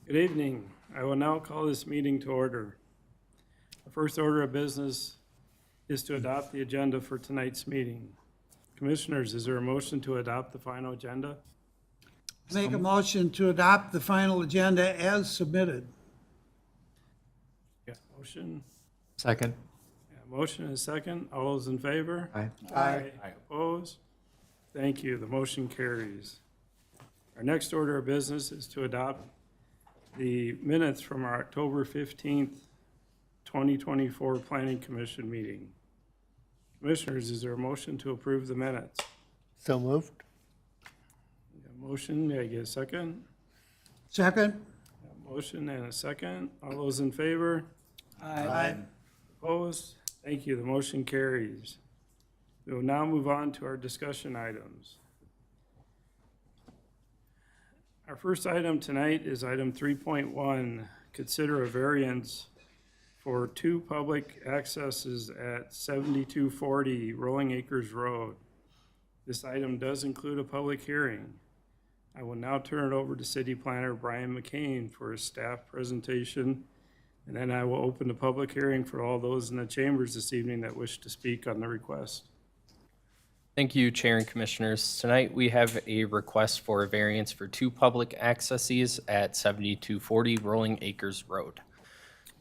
Good evening. I will now call this meeting to order. The first order of business is to adopt the agenda for tonight's meeting. Commissioners, is there a motion to adopt the final agenda? Make a motion to adopt the final agenda as submitted. Got a motion? Second. Yeah, motion and a second. All those in favor? Aye. Aye. Opposed? Thank you. The motion carries. Our next order of business is to adopt the minutes from our October 15th, 2024 Planning Commission meeting. Commissioners, is there a motion to approve the minutes? So moved. Motion, may I get a second? Second? Motion and a second. All those in favor? Aye. Opposed? Thank you. The motion carries. We will now move on to our discussion items. Our first item tonight is item 3.1, consider a variance for two public accesses at 7240 Rolling Acres Road. This item does include a public hearing. I will now turn it over to City Planner Brian McCain for his staff presentation, and then I will open the public hearing for all those in the chambers this evening that wish to speak on the request. Thank you, Chair and Commissioners. Tonight, we have a request for a variance for two public accesses at 7240 Rolling Acres Road.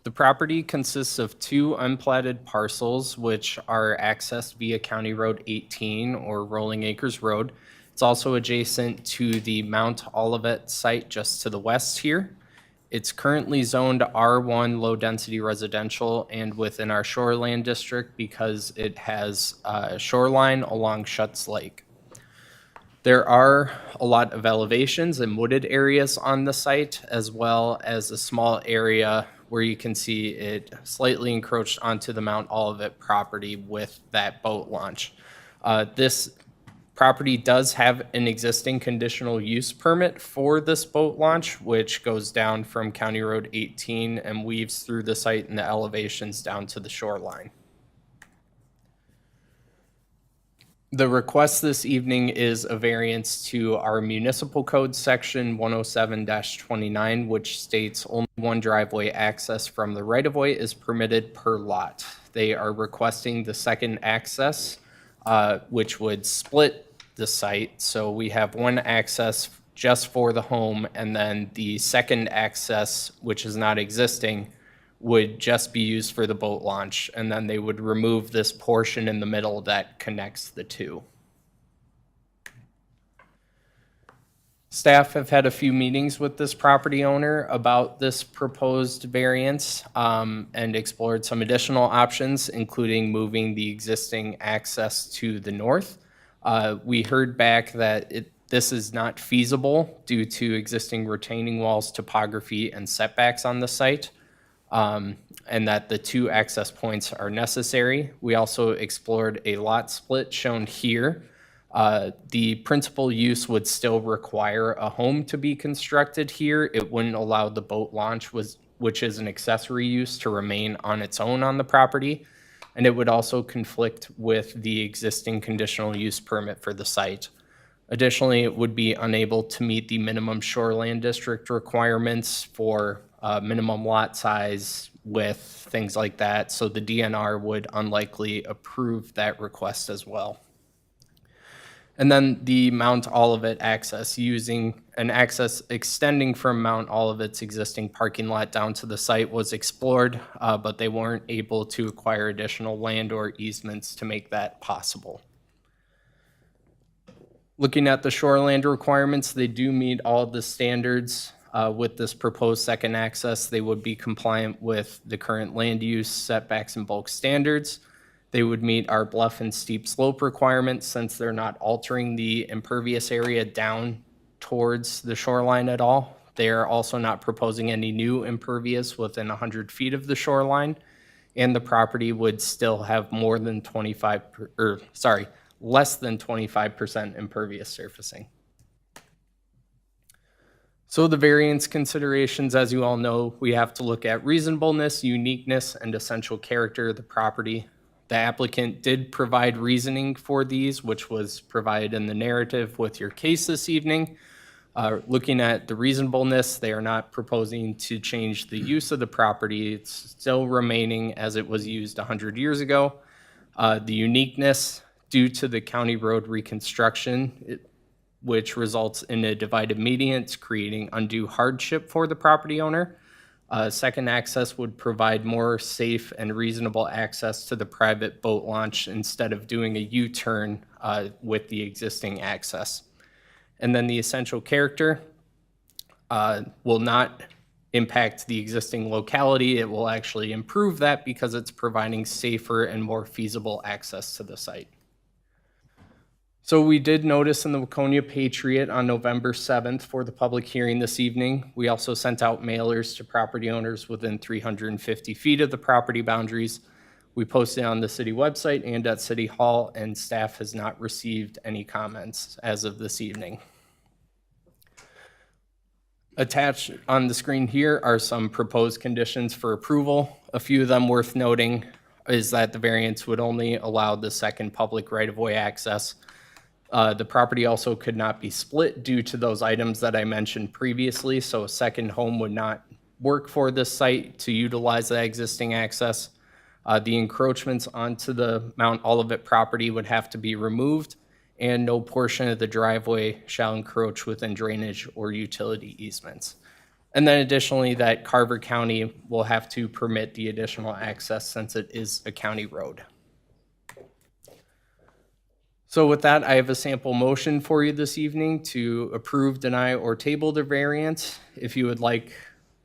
The property consists of two unplatted parcels, which are accessed via County Road 18 or Rolling Acres Road. It's also adjacent to the Mount Olivet site just to the west here. It's currently zoned R1 low-density residential and within our shoreland district because it has a shoreline along Schutt's Lake. There are a lot of elevations and wooded areas on the site, as well as a small area where you can see it slightly encroached onto the Mount Olivet property with that boat launch. This property does have an existing conditional use permit for this boat launch, which goes down from County Road 18 and weaves through the site and the elevations down to the shoreline. The request this evening is a variance to our municipal code section 107-29, which states only one driveway access from the right-of-way is permitted per lot. They are requesting the second access, which would split the site. So we have one access just for the home, and then the second access, which is not existing, would just be used for the boat launch, and then they would remove this portion in the middle that connects the two. Staff have had a few meetings with this property owner about this proposed variance and explored some additional options, including moving the existing access to the north. We heard back that this is not feasible due to existing retaining walls, topography, and setbacks on the site, and that the two access points are necessary. We also explored a lot split shown here. The principal use would still require a home to be constructed here. It wouldn't allow the boat launch, which is an accessory use, to remain on its own on the property. And it would also conflict with the existing conditional use permit for the site. Additionally, it would be unable to meet the minimum shoreland district requirements for minimum lot size, width, things like that. So the DNR would unlikely approve that request as well. And then the Mount Olivet access, using an access extending from Mount Olivet's existing parking lot down to the site, was explored, but they weren't able to acquire additional land or easements to make that possible. Looking at the shoreland requirements, they do meet all the standards. With this proposed second access, they would be compliant with the current land use, setbacks, and bulk standards. They would meet our bluff and steep slope requirements since they're not altering the impervious area down towards the shoreline at all. They are also not proposing any new impervious within 100 feet of the shoreline, and the property would still have less than 25% impervious surfacing. So the variance considerations, as you all know, we have to look at reasonableness, uniqueness, and essential character of the property. The applicant did provide reasoning for these, which was provided in the narrative with your case this evening. Looking at the reasonableness, they are not proposing to change the use of the property. It's still remaining as it was used 100 years ago. The uniqueness due to the county road reconstruction, which results in a divided median, it's creating undue hardship for the property owner. Second access would provide more safe and reasonable access to the private boat launch instead of doing a U-turn with the existing access. And then the essential character will not impact the existing locality. It will actually improve that because it's providing safer and more feasible access to the site. So we did notice in the Waconia Patriot on November 7th for the public hearing this evening. We also sent out mailers to property owners within 350 feet of the property boundaries. We posted on the city website and at City Hall, and staff has not received any comments as of this evening. Attached on the screen here are some proposed conditions for approval. A few of them worth noting is that the variance would only allow the second public right-of-way access. The property also could not be split due to those items that I mentioned previously, so a second home would not work for this site to utilize that existing access. The encroachments onto the Mount Olivet property would have to be removed, and no portion of the driveway shall encroach within drainage or utility easements. And then additionally, that Carver County will have to permit the additional access since it is a county road. So with that, I have a sample motion for you this evening to approve, deny, or table the variance. If you would like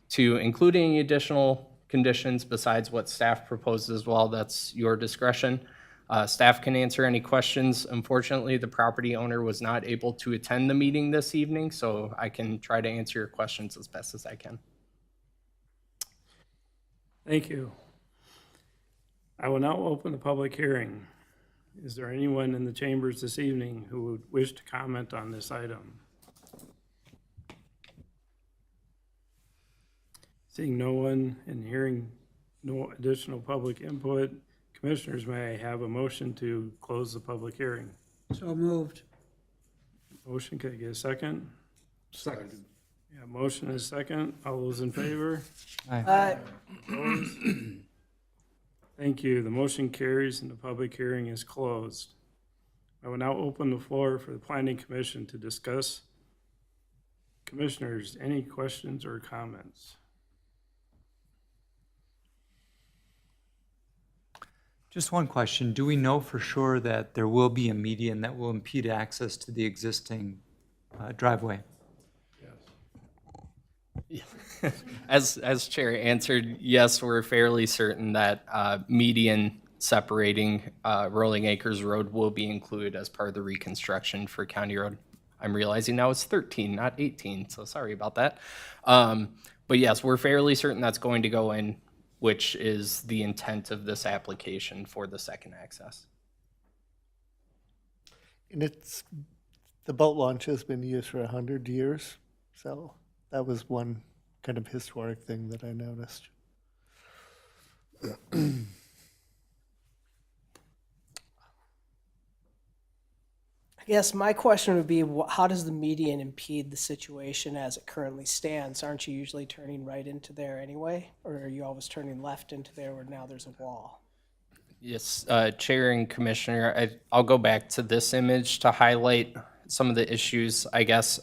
to include any additional conditions besides what staff proposed as well, that's your discretion. Staff can answer any questions. Unfortunately, the property owner was not able to attend the meeting this evening, so I can try to answer your questions as best as I can. Thank you. I will now open the public hearing. Is there anyone in the chambers this evening who would wish to comment on this item? Seeing no one and hearing no additional public input, commissioners, may I have a motion to close the public hearing? So moved. Motion, can I get a second? Second. Yeah, motion is second. All those in favor? Aye. Opposed? Thank you. The motion carries and the public hearing is closed. I will now open the floor for the Planning Commission to discuss. Commissioners, any questions or comments? Just one question. Do we know for sure that there will be a median that will impede access to the existing driveway? As Chair answered, yes, we're fairly certain that median separating Rolling Acres Road will be included as part of the reconstruction for County Road. I'm realizing now it's 13, not 18, so sorry about that. But yes, we're fairly certain that's going to go in, which is the intent of this application for the second access. And the boat launch has been used for 100 years, so that was one kind of historic thing that I noticed. I guess my question would be, how does the median impede the situation as it currently stands? Aren't you usually turning right into there anyway? Or are you always turning left into there where now there's a wall? Yes, Chair and Commissioner, I'll go back to this image to highlight some of the issues, I guess.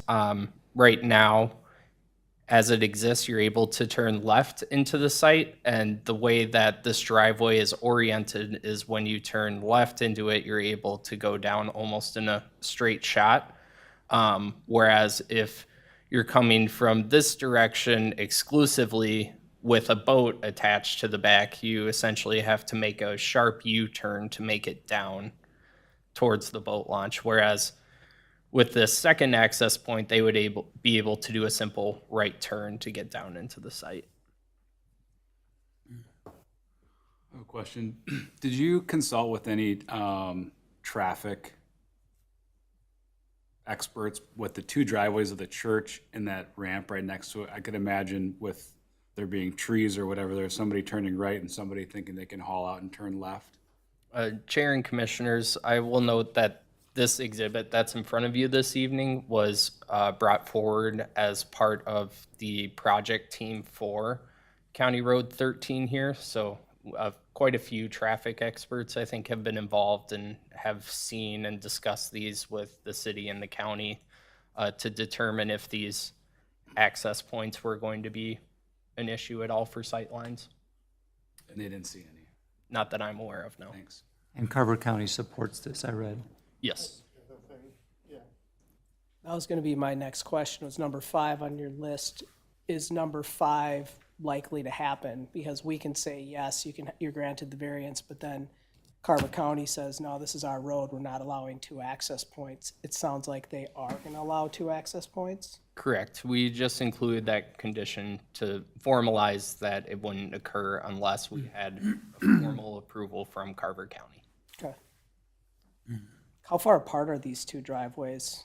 Right now, as it exists, you're able to turn left into the site, and the way that this driveway is oriented is when you turn left into it, you're able to go down almost in a straight shot. Whereas if you're coming from this direction exclusively with a boat attached to the back, you essentially have to make a sharp U-turn to make it down towards the boat launch. Whereas with this second access point, they would be able to do a simple right turn to get down into the site. A question. Did you consult with any traffic experts with the two driveways of the church and that ramp right next to it? I could imagine with there being trees or whatever, there's somebody turning right and somebody thinking they can haul out and turn left. Chair and Commissioners, I will note that This exhibit that's in front of you this evening was brought forward as part of the project team for County Road 13 here. So quite a few traffic experts, I think, have been involved and have seen and discussed these with the city and the county to determine if these access points were going to be an issue at all for sightlines. And they didn't see any. Not that I'm aware of, no. Thanks. And Carver County supports this, I read. Yes. That was gonna be my next question, was number 5 on your list. Is number 5 likely to happen? Because we can say, yes, you're granted the variance, but then Carver County says, no, this is our road, we're not allowing 2 access points. It sounds like they are gonna allow 2 access points? Correct. We just included that condition to formalize that it wouldn't occur unless we had a formal approval from Carver County. Okay. How far apart are these 2 driveways?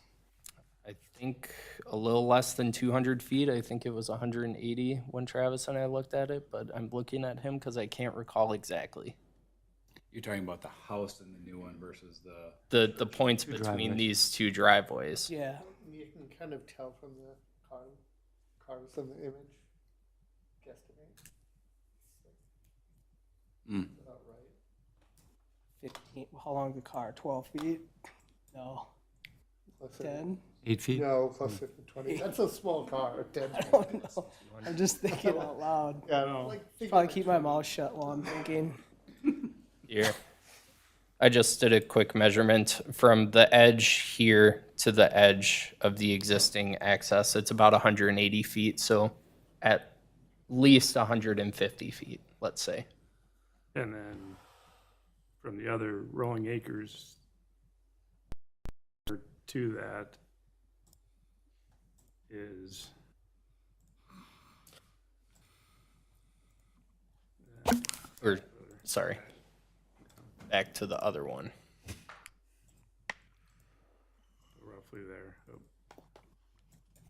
I think a little less than 200 feet. I think it was 180 when Travis and I looked at it, but I'm looking at him because I can't recall exactly. You're talking about the house and the new one versus the. The points between driveways. these 2 driveways. Yeah, You can kind of tell from the cars in the image. Guesstimate. About right. 15, how long the car, 12 feet? No, Closer. 10? 8 feet? No, closer to 20. That's a small car. 10. I don't know. I'm just thinking out loud. Yeah, like, think Probably of keep my mouth shut while I'm thinking. Here. I just did a quick measurement from the edge here to the edge of the existing access. It's about 180 feet, so at least 150 feet, let's say. And then from the other rolling acres to that is Or, sorry, back to the other one. roughly there. Oh,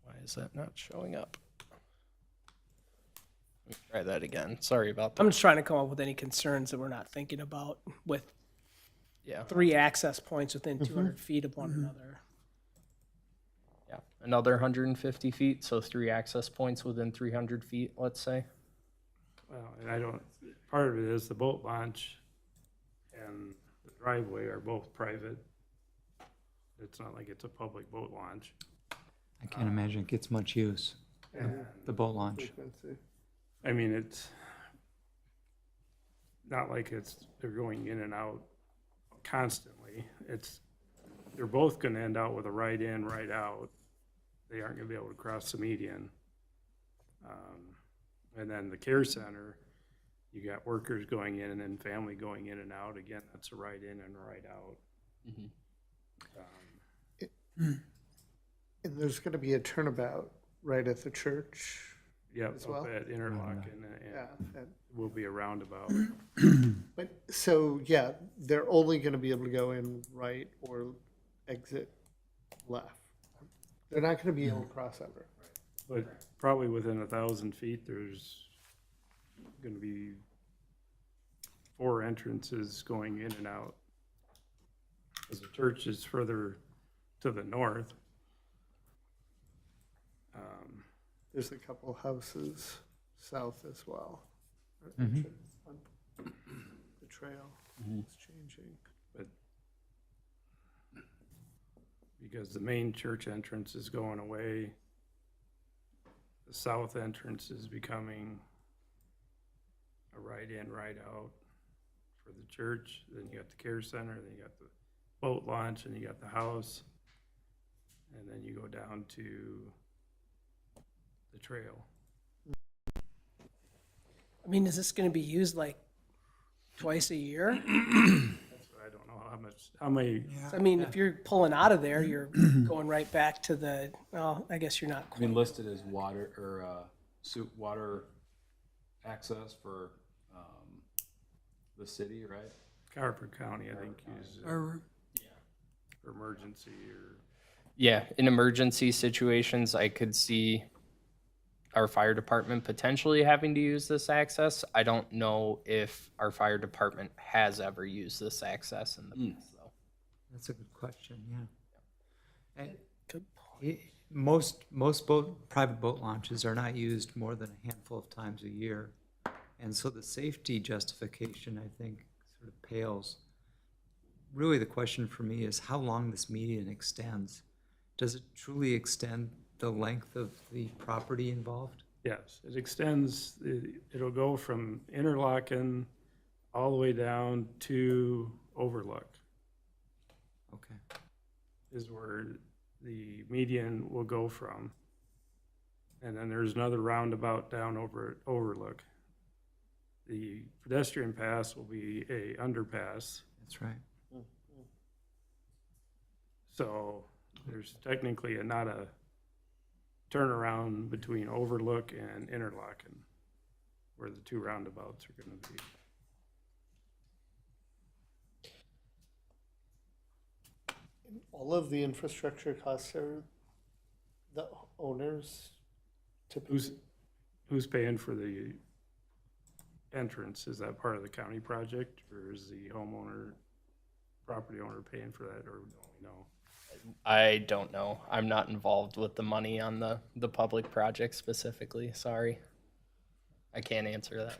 Why is that not showing up? Let me try that again. Sorry about I'm that. just trying to come up with any concerns that we're not thinking about with Yeah, 3 access points within 200 feet of one another. yeah. Another 150 feet, so 3 access points within 300 feet, let's say. Well, and I don't, part of it is the boat launch and the driveway are both private. It's not like it's a public boat launch. I can't imagine it gets much use, And, the boat launch. frequency. I mean, it's not like they're going in and out constantly. They're both gonna end out with a right in, right out. They aren't gonna be able to cross the median. And then the care center, you got workers going in and then family going in and out. Again, that's a right in and right out. And there's going to be a turnabout right at the church. Yep, As up well? at Interlochen, Yeah. and will be a roundabout. But, so, yeah, they're only going to be able to go in right or exit left. They're not going to be able to cross over. But probably within 1,000 feet, there's gonna be 4 entrances going in and out. Because the church is further to the north. There's a couple houses south as well. On the trail is changing. Because the main church entrance is going away. The south entrance is becoming a right in, right out for the church. Then you got the care center, then you got the boat launch, and you got the house. And then you go down to the trail. I mean, is this gonna be used like twice a year? I don't know how many, I mean, if you're pulling out of there, you're going right back to the, well, I guess you're not I mean, listed as water or water access for the city, right? Carver County, I think, is for emergency or. Yeah, in emergency situations, I could see our fire department potentially having to use this access. I don't know if our fire department has ever used this access in the past, though. That's a good question, yeah. And Good most private boat launches are not used more than a handful of times a year. And so the safety justification, I think, sort of pales. Really, the question for me is how long this median extends. Does it truly extend the length of the property involved? Yes, it extends, it'll go from Interlochen all the way down to Overlook Okay. is where the median will go from. And then there's another roundabout down over at Overlook. The pedestrian pass will be a underpass, That's right. so there's technically not a turnaround between Overlook and Interlochen, where the two roundabouts are gonna be. All of the infrastructure costs are the owners typically. Who's paying for the entrance? Is that part of the county project, or is the homeowner, property owner paying for that, or don't we know? I don't know. I'm not involved with the money on the public project specifically. Sorry. I can't answer that.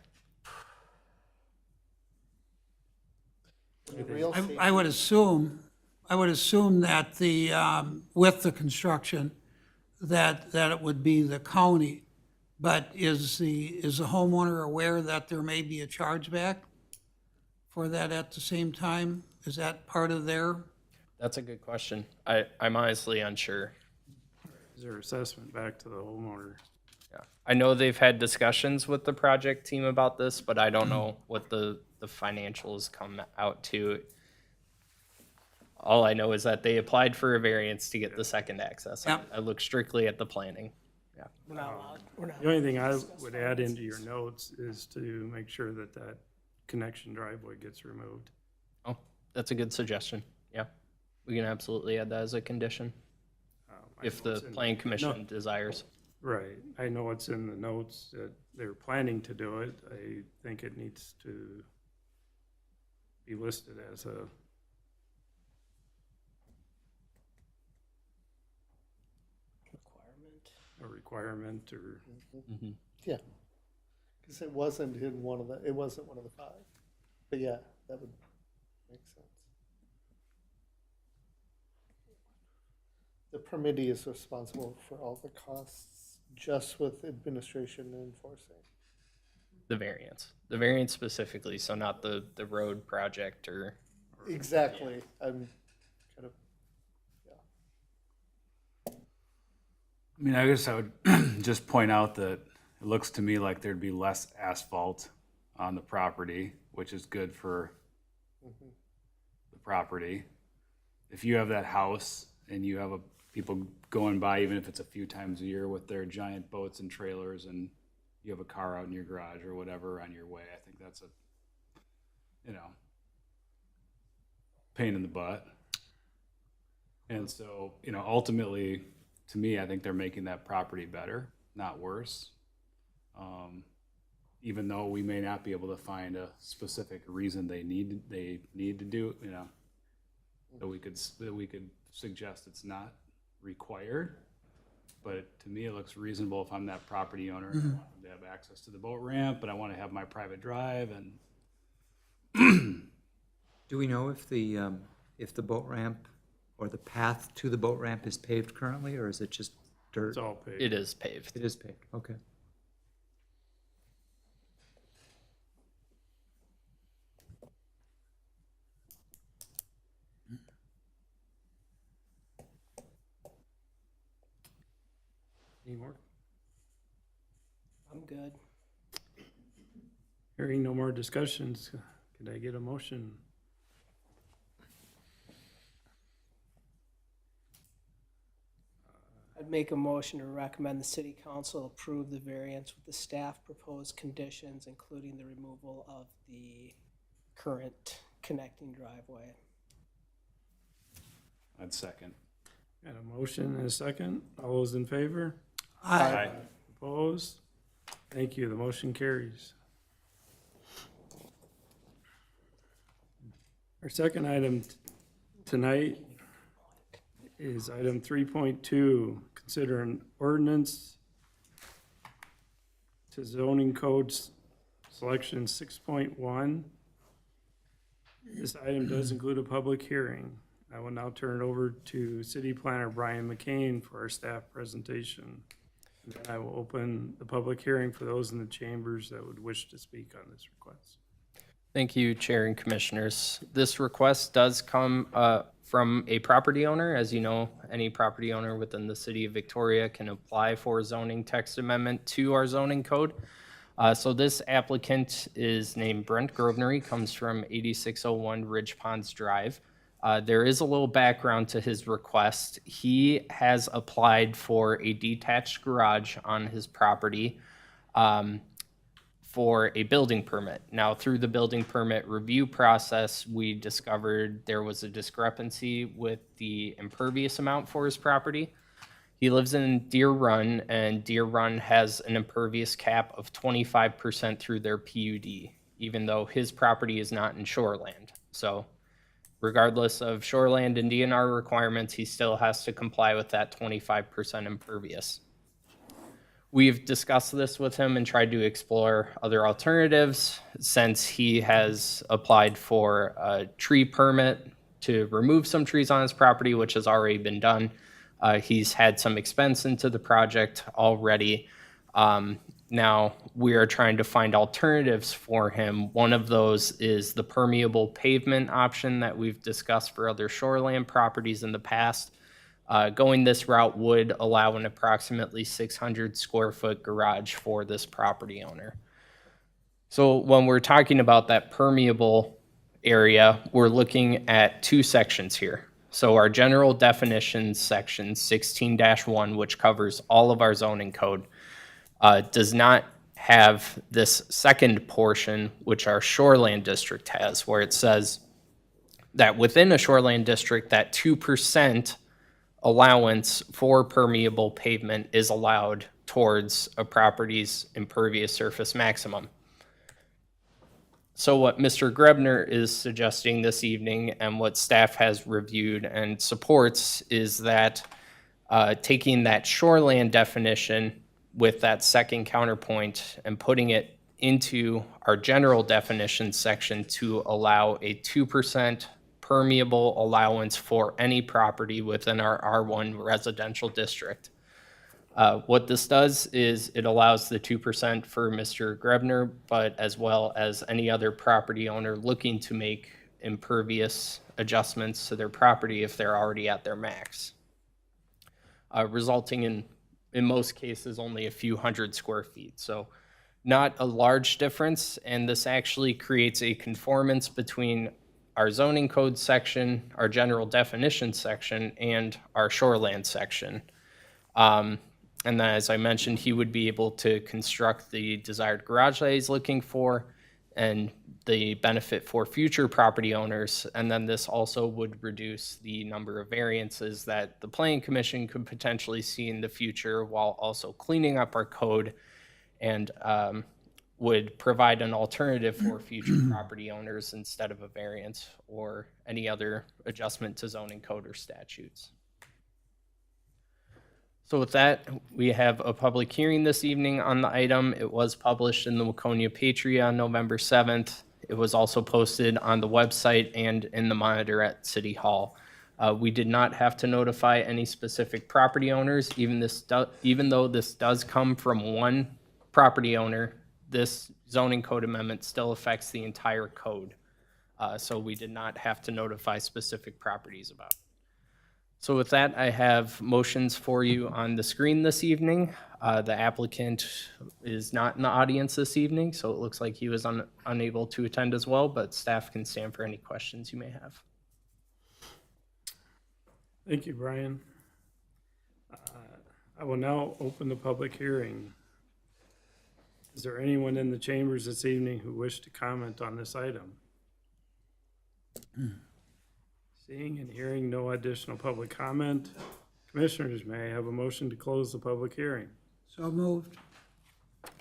The real safety- I would assume that with the construction, that it would be the county. But is the homeowner aware that there may be a chargeback for that at the same time? Is that part of their? That's a good question. I'm honestly unsure. Is there assessment back to the homeowner? Yeah. I know they've had discussions with the project team about this, but I don't know what the financials come out to. All I know is that they applied for a variance to get the second access. Yep. I look strictly at the planning. Yeah. We're not allowed, we're not. The only thing I would add into your notes is to make sure that connection driveway gets removed. Oh, that's a good suggestion. Yeah. We can absolutely add that as a condition I if know the it's in- planning commission desires. Right, I know it's in the notes that they're planning to do it. I think it needs to be listed as a requirement or, Yeah, because it wasn't one of the five. But yeah, that would make sense. The permittee is responsible for all the costs, just with administration and enforcing. The variance specifically, so not the road project or, Exactly, I'm kind of, yeah. I mean, I guess I would just point out that it looks to me like there'd be less asphalt on the property, which is good for the property. If you have that house and you have people going by, even if it's a few times a year with their giant boats and trailers, and you have a car out in your garage or whatever on your way, I think that's a, pain in the butt. And so, ultimately, to me, I think they're making that property better, not worse. Even though we may not be able to find a specific reason they need to do, that we could suggest it's not required. But to me, it looks reasonable if I'm that property owner, I want them to have access to the boat ramp, but I want to have my private drive and. Do we know if the boat ramp or the path to the boat ramp is paved currently, or is it just dirt? it's all paid. it is paved. It is paved, okay. Any more? I'm good. Hearing no more discussions, could I get a motion? I'd make a motion to recommend the city council approve the variance with the staff proposed conditions, including the removal of the current connecting driveway. I'd second. Got a motion and a second. All those in favor? Aye. Opposed? Thank you. The motion carries. Our second item tonight is item 3.2, consider an ordinance to zoning codes selection 6.1. This item does include a public hearing. I will now turn it over to City Planner Brian McCain for our staff presentation. And then I will open the public hearing for those in the chambers that would wish to speak on this request. Thank you, Chair and Commissioners. This request does come from a property owner. As you know, any property owner within the city of Victoria can apply for a zoning text amendment to our zoning code. So this applicant is named Brent Grosvenor. He comes from 8601 Ridge Ponds Drive. There is a little background to his request. He has applied for a detached garage on his property for a building permit. Now, through the building permit review process, we discovered there was a discrepancy with the impervious amount for his property. He lives in Deer Run, and Deer Run has an impervious cap of 25% through their PUD, even though his property is not in shoreland. So regardless of shoreland and DNR requirements, he still has to comply with that 25% impervious. We've discussed this with him and tried to explore other alternatives since he has applied for a tree permit to remove some trees on his property, which has already been done. He's had some expense into the project already. Now we are trying to find alternatives for him. One of those is the permeable pavement option that we've discussed for other shoreland properties in the past. Going this route would allow an approximately 600 square foot garage for this property owner. So when we're talking about that permeable area, we're looking at two sections here. So our general definitions section 16-1, which covers all of our zoning code, does not have this second portion, which our shoreland district has, where it says that within a shoreland district, that 2% allowance for permeable pavement is allowed towards a property's impervious surface maximum. So what Mr. Grebner is suggesting this evening and what staff has reviewed and supports is that taking that shoreland definition with that second counterpoint and putting it into our general definition section to allow a 2% permeable allowance for any property within our R1 residential district. What this does is it allows the 2% for Mr. Grebner, but as well as any other property owner looking to make impervious adjustments to their property if they're already at their max, resulting in most cases, only a few hundred square feet. So not a large difference, and this actually creates a conformance between our zoning code section, our general definition section, and our shoreland section. And then, as I mentioned, he would be able to construct the desired garage that he's looking for and the benefit for future property owners. And then this also would reduce the number of variances that the Planning Commission could potentially see in the future, while also cleaning up our code and would provide an alternative for future property owners instead of a variance or any other adjustment to zoning code or statutes. So with that, we have a public hearing this evening on the item. It was published in the Waconia Patriot on November 7th. It was also posted on the website and in the Monitor at City Hall. We did not have to notify any specific property owners, even though this does come from one property owner. This zoning code amendment still affects the entire code. So we did not have to notify specific properties about it. So with that, I have motions for you on the screen this evening. The applicant is not in the audience this evening, so it looks like he was unable to attend as well, but staff can stand for any questions you may have. Thank you, Brian. I will now open the public hearing. Is there anyone in the chambers this evening who wish to comment on this item? Seeing and hearing no additional public comment, commissioners, may I have a motion to close the public hearing? So moved.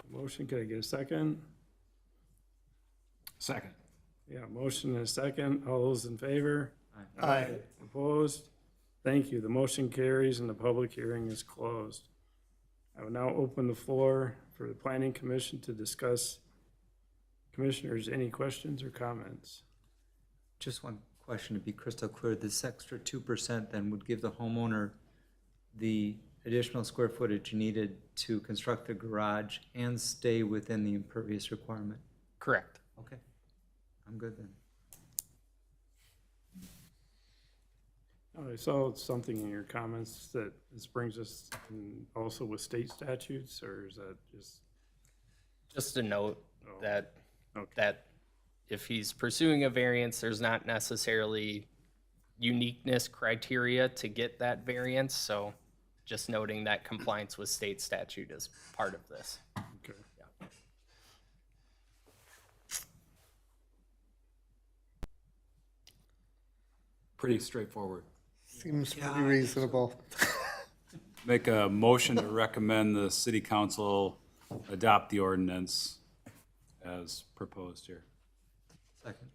Motion, can I get a second? Second. Yeah, motion and a second. All those in favor? Aye. Opposed? Thank you. The motion carries and the public hearing is closed. I will now open the floor for the planning commission to discuss. Commissioners, any questions or comments? Just one question to be crystal clear, this extra 2% then would give the homeowner the additional square footage needed to construct the garage and stay within the impervious requirement? Correct. Okay, I'm good then. I saw something in your comments that this brings us in also with state statutes, or is that just? Just a note that, Okay. that if he's pursuing a variance, there's not necessarily uniqueness criteria to get that variance. So just noting that compliance with state statute is part of this. Okay. Pretty straightforward. Seems Yeah, pretty reasonable. Make a motion to recommend the city council adopt the ordinance as proposed here. Second.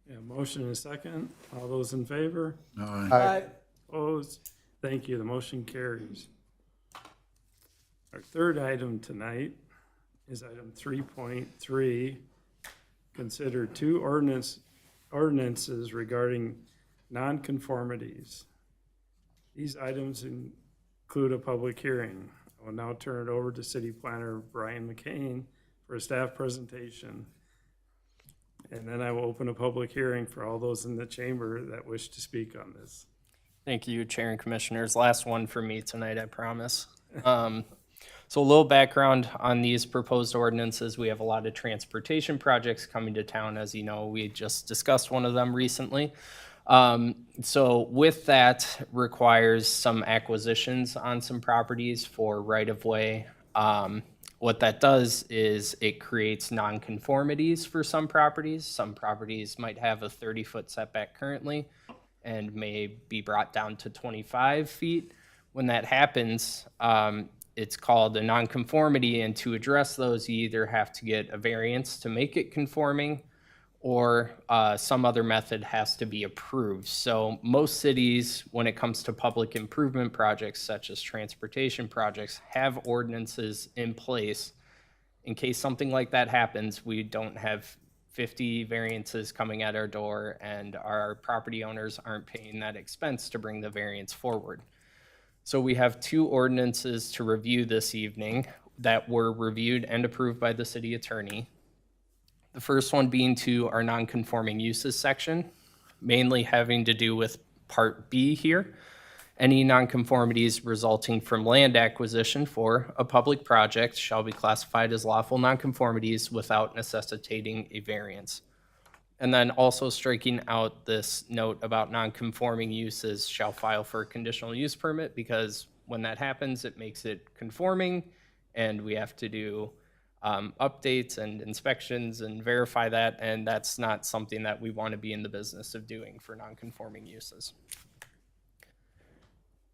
Yeah, motion and a second. All those in favor? Aye. Opposed? Thank you. The motion carries. Our third item tonight is item 3.3. Consider two ordinances regarding nonconformities. These items include a public hearing. I will now turn it over to City Planner Brian McCain for a staff presentation. And then I will open a public hearing for all those in the chamber that wish to speak on this. Thank you, Chair and Commissioners. Last one for me tonight, I promise. So a little background on these proposed ordinances. We have a lot of transportation projects coming to town. As you know, we just discussed one of them recently. So with that requires some acquisitions on some properties for right-of-way. What that does is it creates nonconformities for some properties. Some properties might have a 30-foot setback currently and may be brought down to 25 feet. When that happens, it's called a nonconformity, and to address those, you either have to get a variance to make it conforming or some other method has to be approved. So most cities, when it comes to public improvement projects such as transportation projects, have ordinances in place in case something like that happens. We don't have 50 variances coming at our door and our property owners aren't paying that expense to bring the variance forward. So we have two ordinances to review this evening that were reviewed and approved by the city attorney. The first one being to our nonconforming uses section, mainly having to do with Part B here. Any nonconformities resulting from land acquisition for a public project shall be classified as lawful nonconformities without necessitating a variance. And then also striking out this note about nonconforming uses shall file for a conditional use permit, because when that happens, it makes it conforming and we have to do updates and inspections and verify that, and that's not something that we want to be in the business of doing for nonconforming uses.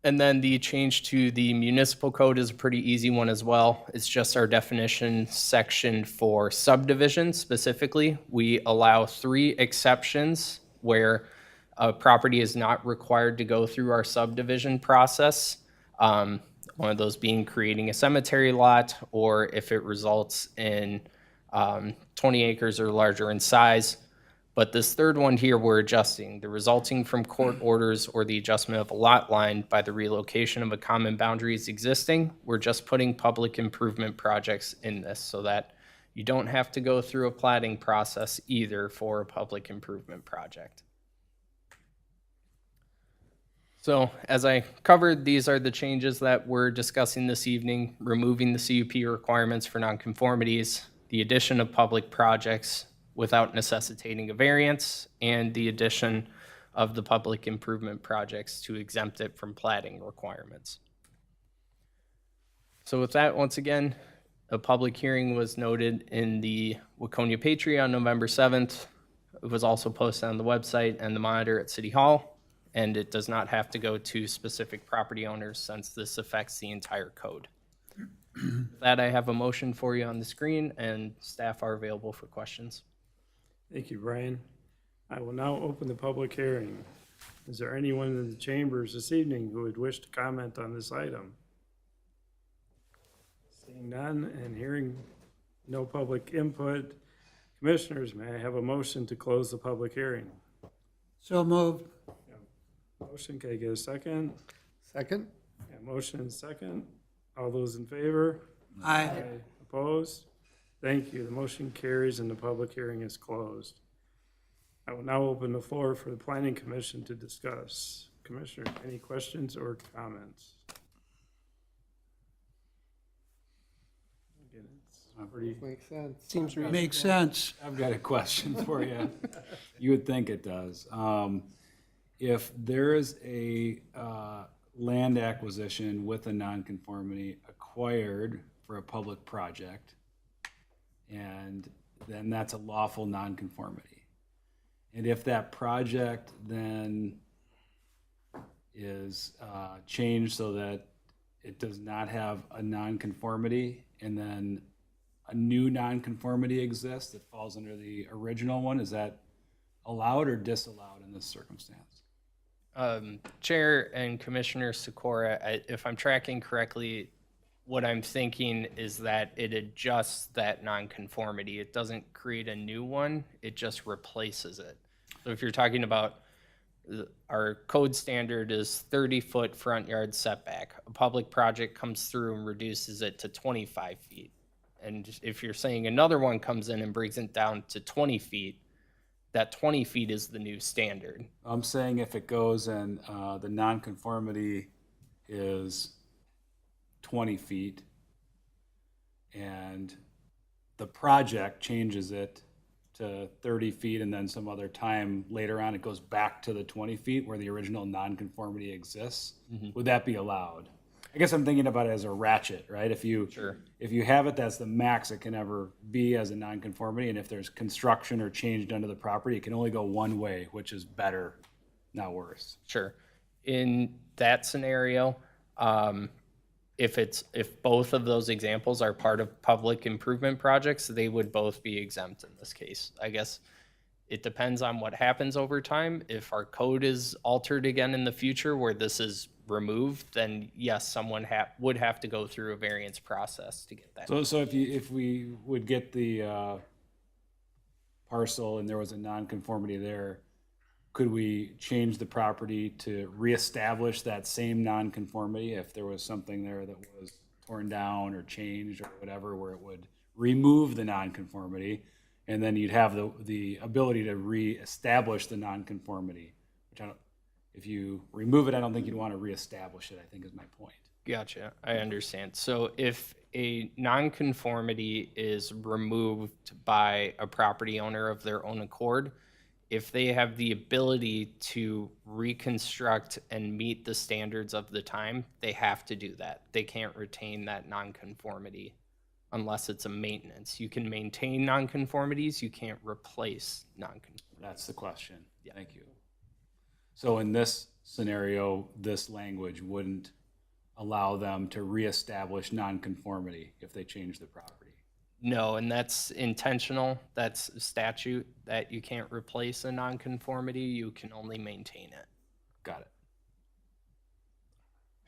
And then the change to the municipal code is a pretty easy one as well. It's just our definition section for subdivision specifically. We allow 3 exceptions where a property is not required to go through our subdivision process. One of those being creating a cemetery lot, or if it results in 20 acres or larger in size. But this third one here, we're adjusting the resulting from court orders or the adjustment of a lot line by the relocation of a common boundary is existing. We're just putting public improvement projects in this so that you don't have to go through a platting process either for a public improvement project. So as I covered, these are the changes that we're discussing this evening: removing the CUP requirements for nonconformities, the addition of public projects without necessitating a variance, and the addition of the public improvement projects to exempt it from platting requirements. So with that, once again, a public hearing was noted in the Waconia Patriot on November 7th. It was also posted on the website and the monitor at City Hall, and it does not have to go to specific property owners since this affects the entire code. With that, I have a motion for you on the screen, and staff are available for questions. Thank you, Brian. I will now open the public hearing. Is there anyone in the chambers this evening who would wish to comment on this item? Seeing none and hearing no public input, commissioners, may I have a motion to close the public hearing? So moved. Motion, can I get a second? Second? Yeah, motion and second. All those in favor? Aye. Opposed? Thank you. The motion carries and the public hearing is closed. I will now open the floor for the planning commission to discuss. Commissioner, any questions or comments? Again, it's pretty, Makes sense. Seems reasonable. Makes sense. I've got a question for you. You would think it does. If there is a land acquisition with a nonconformity acquired for a public project, and then that's a lawful nonconformity. And if that project then is changed so that it does not have a nonconformity, and then a new nonconformity exists that falls under the original one, is that allowed or disallowed in this circumstance? Chair and Commissioner Sikora, if I'm tracking correctly, what I'm thinking is that it adjusts that nonconformity. It doesn't create a new one, it just replaces it. So if you're talking about our code standard is 30-foot front yard setback. A public project comes through and reduces it to 25 feet. And if you're saying another one comes in and brings it down to 20 feet, that 20 feet is the new standard. I'm saying if it goes and the nonconformity is 20 feet and the project changes it to 30 feet and then some other time later on it goes back to the 20 feet where the original nonconformity exists, would that be allowed? I guess I'm thinking about it as a ratchet, right? If you have it, that's the max it can ever be as a nonconformity, and if there's construction or change done to the property, it can only go one way, which is better, not worse. Sure. In that scenario, if both of those examples are part of public improvement projects, they would both be exempt in this case. I guess it depends on what happens over time. If our code is altered again in the future where this is removed, then yes, someone would have to go through a variance process to get that. So if we would get the parcel and there was a nonconformity there, could we change the property to reestablish that same nonconformity if there was something there that was torn down or changed or whatever, where it would remove the nonconformity, and then you'd have the ability to reestablish the nonconformity, which if you remove it, I don't think you'd want to reestablish it, I think is my point. Gotcha. I understand. So if a nonconformity is removed by a property owner of their own accord, if they have the ability to reconstruct and meet the standards of the time, they have to do that. They can't retain that nonconformity unless it's a maintenance. You can maintain nonconformities, you can't replace nonconformities. That's the question. Thank you. So in this scenario, this language wouldn't allow them to reestablish nonconformity if they change the property. No, and that's intentional. That's statute that you can't replace a nonconformity. You can only maintain it. Got it.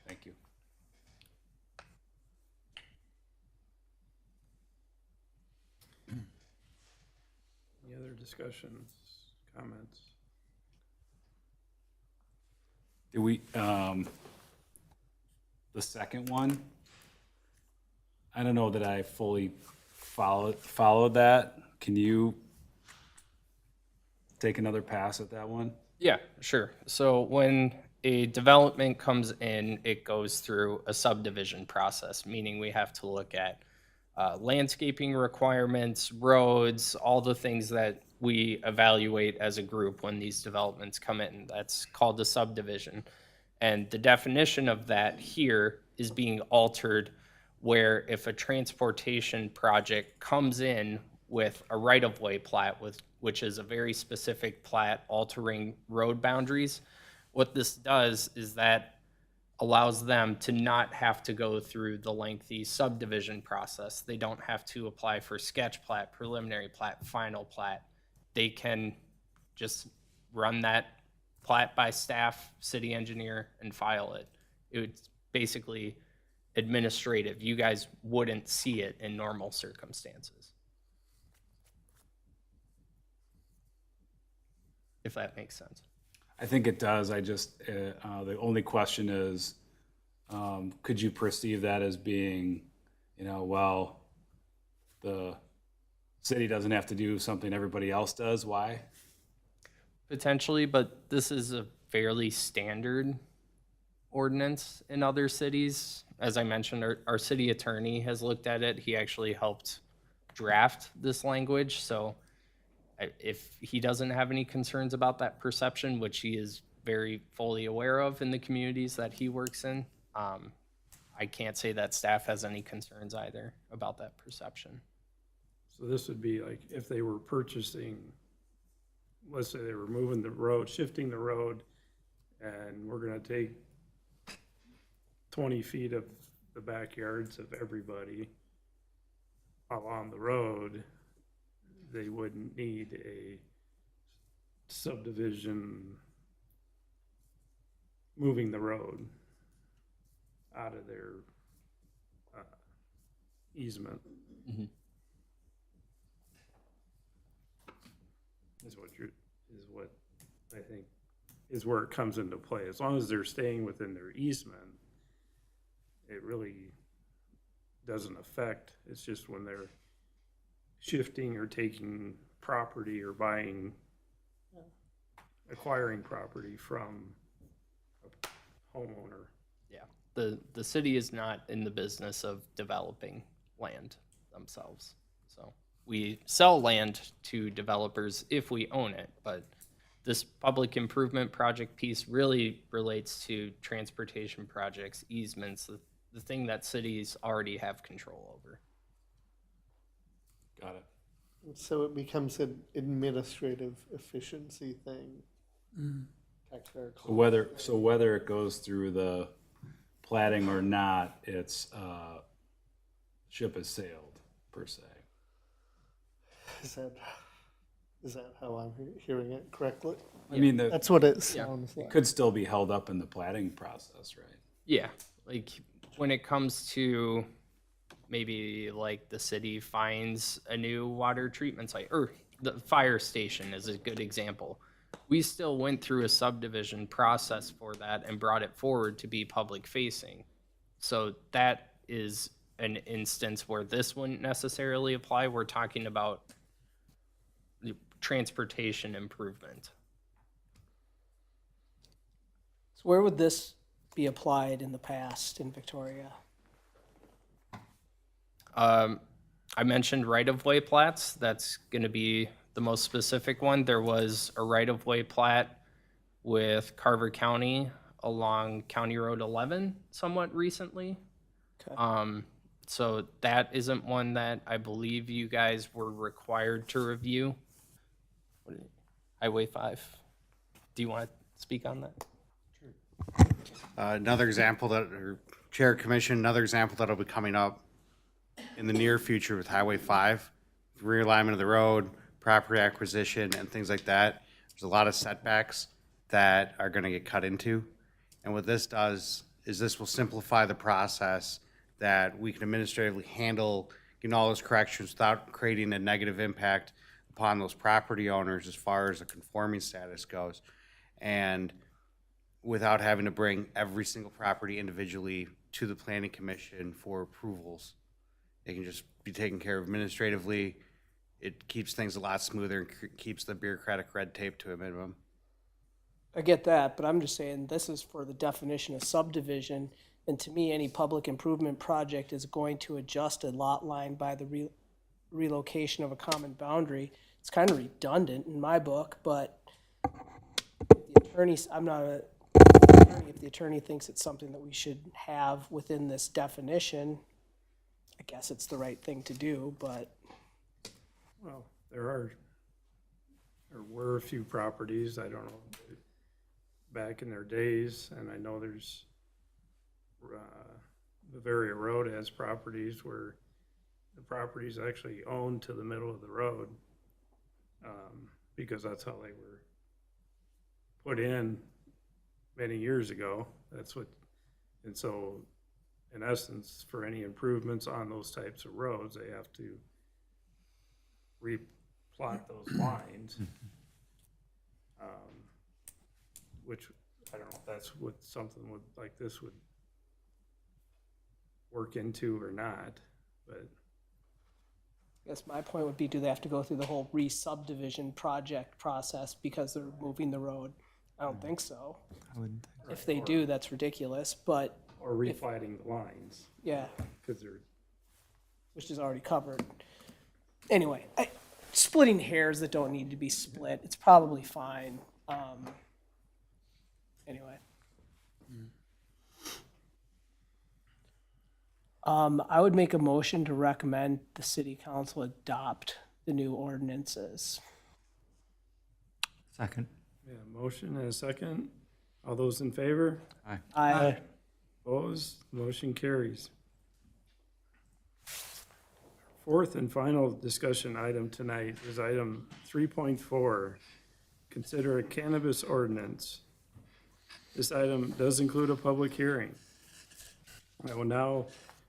Thank you. any other discussions, comments? Do we, the second one, I don't know that I fully followed that. Can you take another pass at that one? Yeah, sure. So when a development comes in, it goes through a subdivision process, meaning we have to look at landscaping requirements, roads, all the things that we evaluate as a group when these developments come in. That's called a subdivision. And the definition of that here is being altered, where if a transportation project comes in with a right-of-way plat, which is a very specific plat altering road boundaries, what this does is that allows them to not have to go through the lengthy subdivision process. They don't have to apply for sketch plat, preliminary plat, final plat. They can just run that plat by staff, city engineer, and file it. It would basically administrative. You guys wouldn't see it in normal circumstances. If that makes sense. I think it does. I just, the only question is, could you perceive that as being, well, the city doesn't have to do something everybody else does? Why? Potentially, but this is a fairly standard ordinance in other cities. As I mentioned, our city attorney has looked at it. He actually helped draft this language. So if he doesn't have any concerns about that perception, which he is very fully aware of in the communities that he works in, I can't say that staff has any concerns either about that perception. So this would be like if they were purchasing, let's say they were moving the road, shifting the road, and we're gonna take 20 feet of the backyards of everybody along the road, they wouldn't need a subdivision moving the road out of their easement. Mhm. Is what I think is where it comes into play. As long as they're staying within their easement, it really doesn't affect. It's just when they're shifting or taking property or acquiring property from a homeowner. Yeah, the city is not in the business of developing land themselves. So we sell land to developers if we own it, but this public improvement project piece really relates to transportation projects, easements, the thing that cities already have control over. Got it. So it becomes an administrative efficiency thing. Taxpayer cost. So whether it goes through the platting or not, it's, ship has sailed, per se. Is that how I'm hearing it correctly? I mean, That's what it sounds it like. could still be held up in the platting process, right? Yeah, like when it comes to maybe like the city finds a new water treatment site, or the fire station is a good example. We still went through a subdivision process for that and brought it forward to be public facing. So that is an instance where this wouldn't necessarily apply. We're talking about the transportation improvement. So where would this be applied in the past in Victoria? I mentioned right-of-way plats. That's going to be the most specific one. There was a right-of-way plat with Carver County along County Road 11 somewhat recently. Okay. So that isn't one that I believe you guys were required to review. Highway 5. Do you want to speak on that? Another example or Chair Commission, another example that'll be coming up in the near future with Highway 5, realignment of the road, property acquisition, and things like that. There's a lot of setbacks that are going to get cut into. And what this does is this will simplify the process that we can administratively handle, getting all those corrections without creating a negative impact upon those property owners as far as the conforming status goes. And without having to bring every single property individually to the planning commission for approvals. They can just be taken care of administratively. It keeps things a lot smoother and keeps the bureaucratic red tape to a minimum. I get that, but I'm just saying this is for the definition of subdivision. And to me, any public improvement project is going to adjust a lot line by the relocation of a common boundary. It's kind of redundant in my book, but the attorneys, I'm not a attorney. If the attorney thinks it's something that we should have within this definition, I guess it's the right thing to do, but Well, there were a few properties, I don't know, back in their days, and I know there's, Bavaria Road has properties where the property's actually owned to the middle of the road, because that's how they were put in many years ago. That's what, and so in essence, for any improvements on those types of roads, they have to replot those lines. Which, I don't know if that's what something would, like this would work into or not, but I guess my point would be, do they have to go through the whole re-subdivision project process because they're moving the road? I don't think so. I wouldn't think. If they do, that's ridiculous, but or replating the lines, yeah, because they're, which is already covered. Anyway, splitting hairs that don't need to be split, it's probably fine. Anyway. I would make a motion to recommend the city council adopt the new ordinances. Second. yeah, motion and a second. All those in favor? I Opposed? Motion carries. Fourth and final discussion item tonight is item 3.4. Consider a cannabis ordinance. This item does include a public hearing. I will now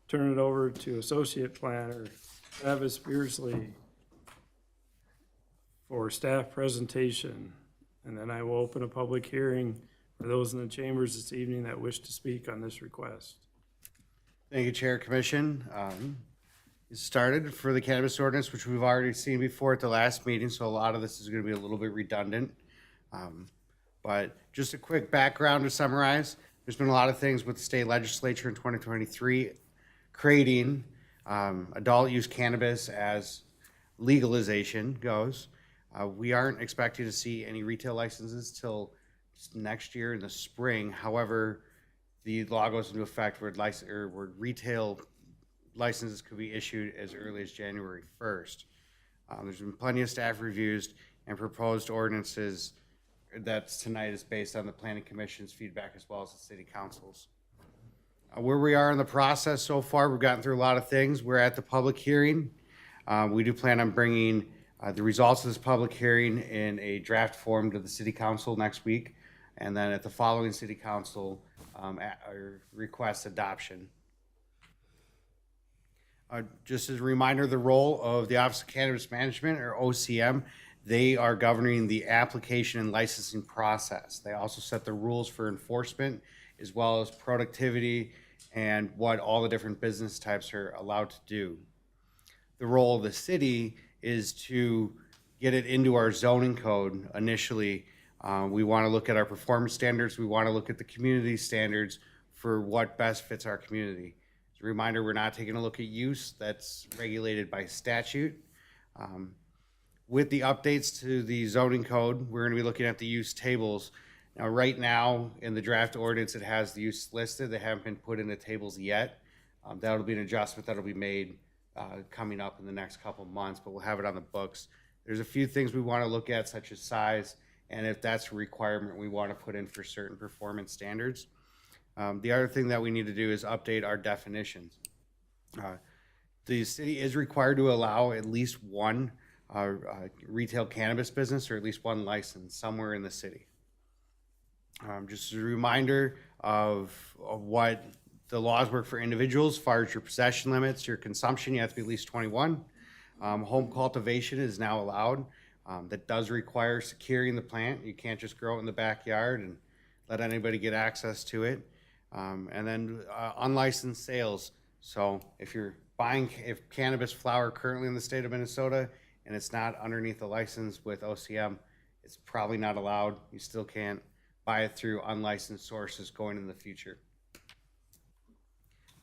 turn it over to Associate Planner Travis Beersley for staff presentation. And then I will open a public hearing for those in the chambers this evening that wish to speak on this request. Thank you, Chair Commission. It started for the cannabis ordinance, which we've already seen before at the last meeting, so a lot of this is going to be a little bit redundant. But just a quick background to summarize, there's been a lot of things with the state legislature in 2023 creating adult use cannabis as legalization goes. We aren't expecting to see any retail licenses till next year in the spring. However, the law goes into effect where retail licenses could be issued as early as January 1st. There's been plenty of staff reviews and proposed ordinances that's tonight is based on the Planning Commission's feedback as well as the City Council's. Where we are in the process so far, we've gotten through a lot of things. We're at the public hearing. We do plan on bringing the results of this public hearing in a draft form to the City Council next week, and then at the following City Council, request adoption. Just as a reminder, the role of the Office of Cannabis Management, or OCM, they are governing the application and licensing process. They also set the rules for enforcement as well as productivity and what all the different business types are allowed to do. The role of the city is to get it into our zoning code initially. We want to look at our performance standards. We want to look at the community standards for what best fits our community. As a reminder, we're not taking a look at use. That's regulated by statute. With the updates to the zoning code, we're going to be looking at the use tables. Now, right now, in the draft ordinance, it has the use listed. They haven't been put in the tables yet. That'll be an adjustment that'll be made coming up in the next couple of months, but we'll have it on the books. There's a few things we want to look at, such as size, and if that's a requirement we want to put in for certain performance standards. The other thing that we need to do is update our definitions. The city is required to allow at least one retail cannabis business or at least one license somewhere in the city. Just a reminder of what the laws work for individuals. As far as your possession limits, your consumption, you have to be at least 21. Home cultivation is now allowed. That does require securing the plant. You can't just grow it in the backyard and let anybody get access to it. And then unlicensed sales. So if you're buying cannabis flower currently in the state of Minnesota and it's not underneath a license with OCM, it's probably not allowed. You still can't buy it through unlicensed sources going in the future.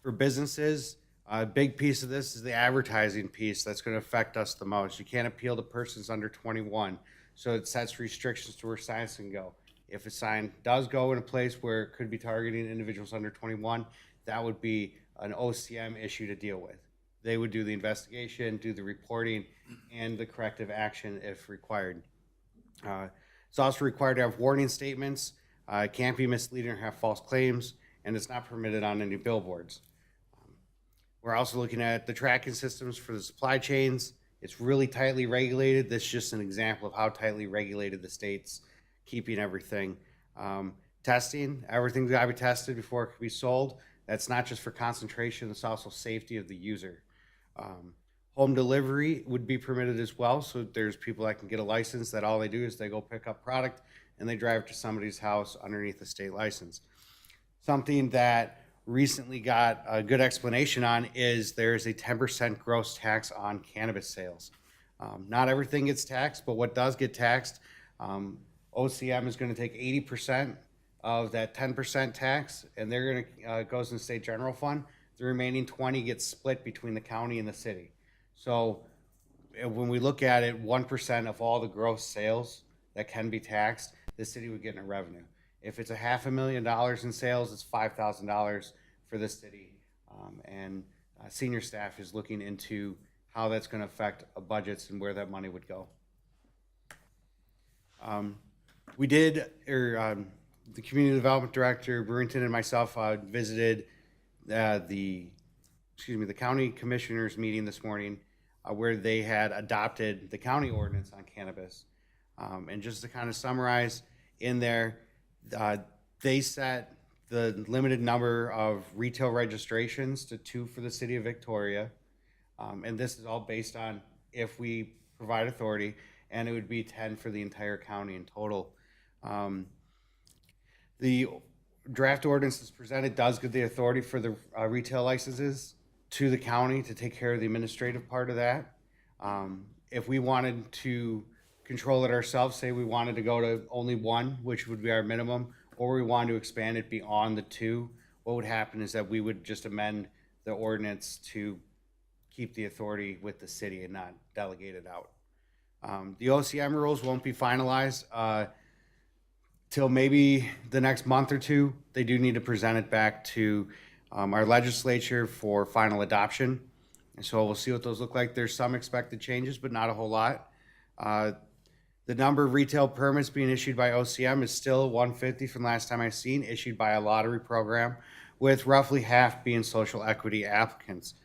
For businesses, a big piece of this is the advertising piece that's going to affect us the most. You can't appeal to persons under 21, so it sets restrictions to where signs can go. If a sign does go in a place where it could be targeting individuals under 21, that would be an OCM issue to deal with. They would do the investigation, do the reporting, and the corrective action if required. It's also required to have warning statements. It can't be misleading or have false claims, and it's not permitted on any billboards. We're also looking at the tracking systems for the supply chains. It's really tightly regulated. This is just an example of how tightly regulated the state's keeping everything. Testing, everything's gotta be tested before it can be sold. That's not just for concentration, it's also safety of the user. Home delivery would be permitted as well, so there's people that can get a license that all they do is they go pick up product and they drive it to somebody's house underneath a state license. Something that recently got a good explanation on is there's a 10% gross tax on cannabis sales. Not everything gets taxed, but what does get taxed, OCM is gonna take 80% of that 10% tax, and they're gonna, goes in the state general fund. The remaining 20 gets split between the county and the city. So when we look at it, 1% of all the gross sales that can be taxed, the city would get in a revenue. If it's $500,000 in sales, it's $5,000 for the city. And senior staff is looking into how that's gonna affect budgets and where that money would go. We did, the community development director, Burrington, and myself visited the county commissioners meeting this morning, where they had adopted the county ordinance on cannabis. And just to kind of summarize, in there, they set the limited number of retail registrations to 2 for the city of Victoria. And this is all based on if we provide authority, and it would be 10 for the entire county in total. The draft ordinance that's presented does give the authority for the retail licenses to the county to take care of the administrative part of that. If we wanted to control it ourselves, say we wanted to go to only 1, which would be our minimum, or we wanted to expand it beyond the 2, what would happen is that we would just amend the ordinance to keep the authority with the city and not delegate it out. The OCM rules won't be finalized till maybe the next month or 2. They do need to present it back to our legislature for final adoption. And so we'll see what those look like. There's some expected changes, but not a whole lot. The number of retail permits being issued by OCM is still 150 from last time I've seen, issued by a lottery program, with roughly half being social equity applicants.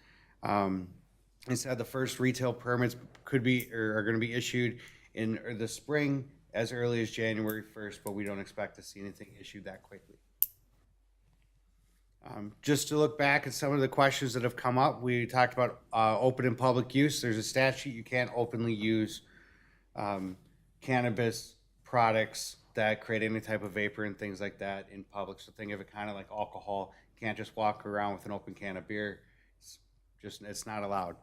Instead, the first retail permits could be, or are gonna be issued in the spring as early as January 1st, but we don't expect to see anything issued that quickly. Just to look back at some of the questions that have come up, we talked about open and public use. There's a statute, you can't openly use cannabis products that create any type of vapor and things like that in public. So think of it kind of like alcohol. You can't just walk around with an open can of beer. It's not allowed.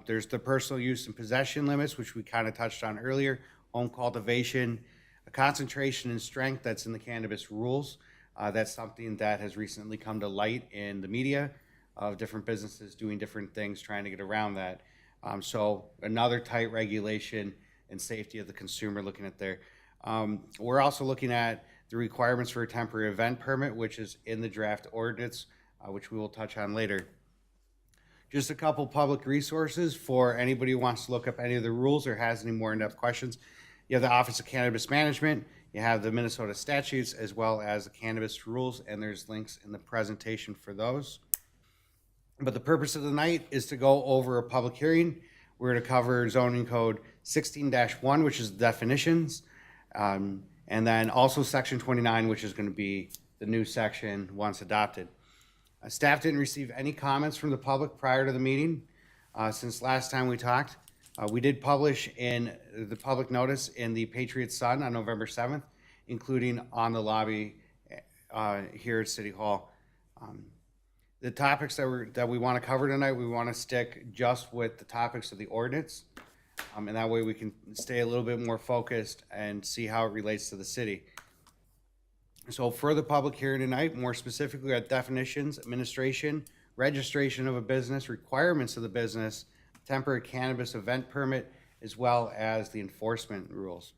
There's the personal use and possession limits, which we kind of touched on earlier. Home cultivation, a concentration and strength that's in the cannabis rules. That's something that has recently come to light in the media of different businesses doing different things, trying to get around that. So another tight regulation and safety of the consumer looking at there. We're also looking at the requirements for a temporary event permit, which is in the draft ordinance, which we will touch on later. Just a couple public resources for anybody who wants to look up any of the rules or has any more in-depth questions. You have the Office of Cannabis Management, you have the Minnesota statutes, as well as the cannabis rules, and there's links in the presentation for those. But the purpose of the night is to go over a public hearing. We're going to cover zoning code 16-1, which is definitions, and then also section 29, which is going to be the new section once adopted. Staff didn't receive any comments from the public prior to the meeting since last time we talked. We did publish in the public notice in the Patriot Sun on November 7th, including on the lobby here at City Hall. The topics that we want to cover tonight, we want to stick just with the topics of the ordinance, and that way we can stay a little bit more focused and see how it relates to the city. So for the public hearing tonight, more specifically at definitions, administration, registration of a business, requirements of the business, temporary cannabis event permit, as well as the enforcement rules.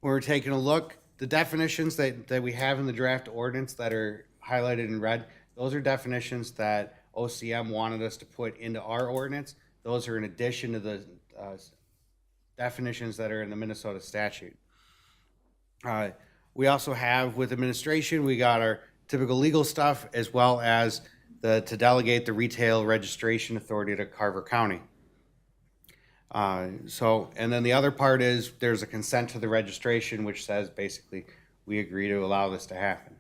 We're taking a look, the definitions that we have in the draft ordinance that are highlighted in red, those are definitions that OCM wanted us to put into our ordinance. Those are in addition to the definitions that are in the Minnesota statute. We also have with administration, we got our typical legal stuff as well as to delegate the retail registration authority to Carver County. And then the other part is there's a consent to the registration, which says basically we agree to allow this to happen.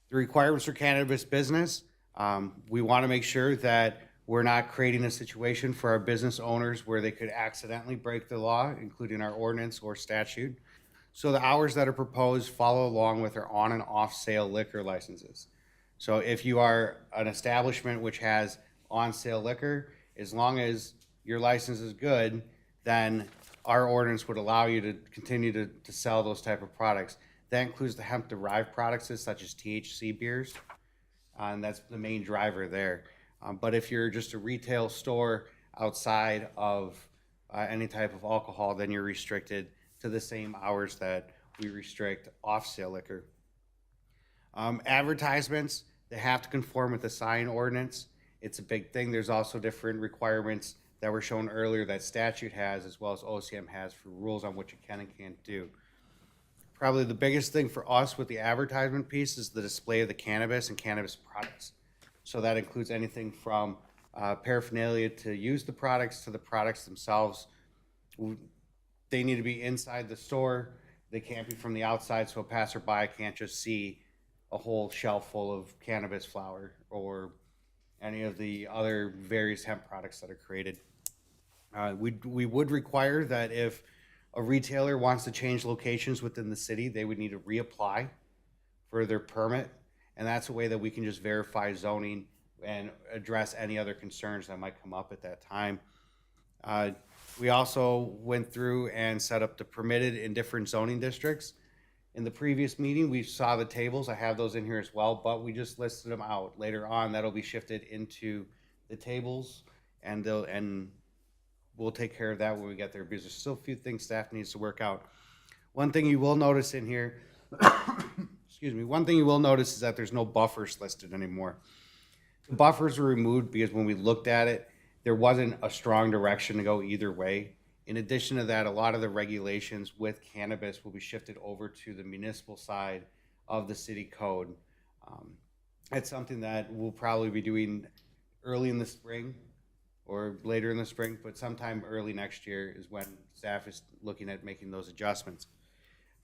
The requirements for cannabis business, we want to make sure that we're not creating a situation for our business owners where they could accidentally break the law, including our ordinance or statute. So the hours that are proposed follow along with our on and off sale liquor licenses. So if you are an establishment which has on sale liquor, as long as your license is good, then our ordinance would allow you to continue to sell those type of products. That includes the hemp derived products such as THC beers, and that's the main driver there. But if you're just a retail store outside of any type of alcohol, then you're restricted to the same hours that we restrict off-sale liquor. Advertisements, they have to conform with the sign ordinance. It's a big thing. There's also different requirements that were shown earlier that statute has, as well as OCM has, for rules on what you can and can't do. Probably the biggest thing for us with the advertisement piece is the display of the cannabis and cannabis products. So that includes anything from paraphernalia to use the products to the products themselves. They need to be inside the store. They can't be from the outside, so a passerby can't just see a whole shelf full of cannabis flower or any of the other various hemp products that are created. We would require that if a retailer wants to change locations within the city, they would need to reapply for their permit. And that's a way that we can just verify zoning and address any other concerns that might come up at that time. We also went through and set up the permitted in different zoning districts. In the previous meeting, we saw the tables. I have those in here as well, but we just listed them out. Later on, that'll be shifted into the tables, and we'll take care of that when we get there, because there's still a few things staff needs to work out. One thing you will notice in here, excuse me, one thing you will notice is that there's no buffers listed anymore. The buffers were removed because when we looked at it, there wasn't a strong direction to go either way. In addition to that, a lot of the regulations with cannabis will be shifted over to the municipal side of the city code. It's something that we'll probably be doing early in the spring or later in the spring, but sometime early next year is when staff is looking at making those adjustments.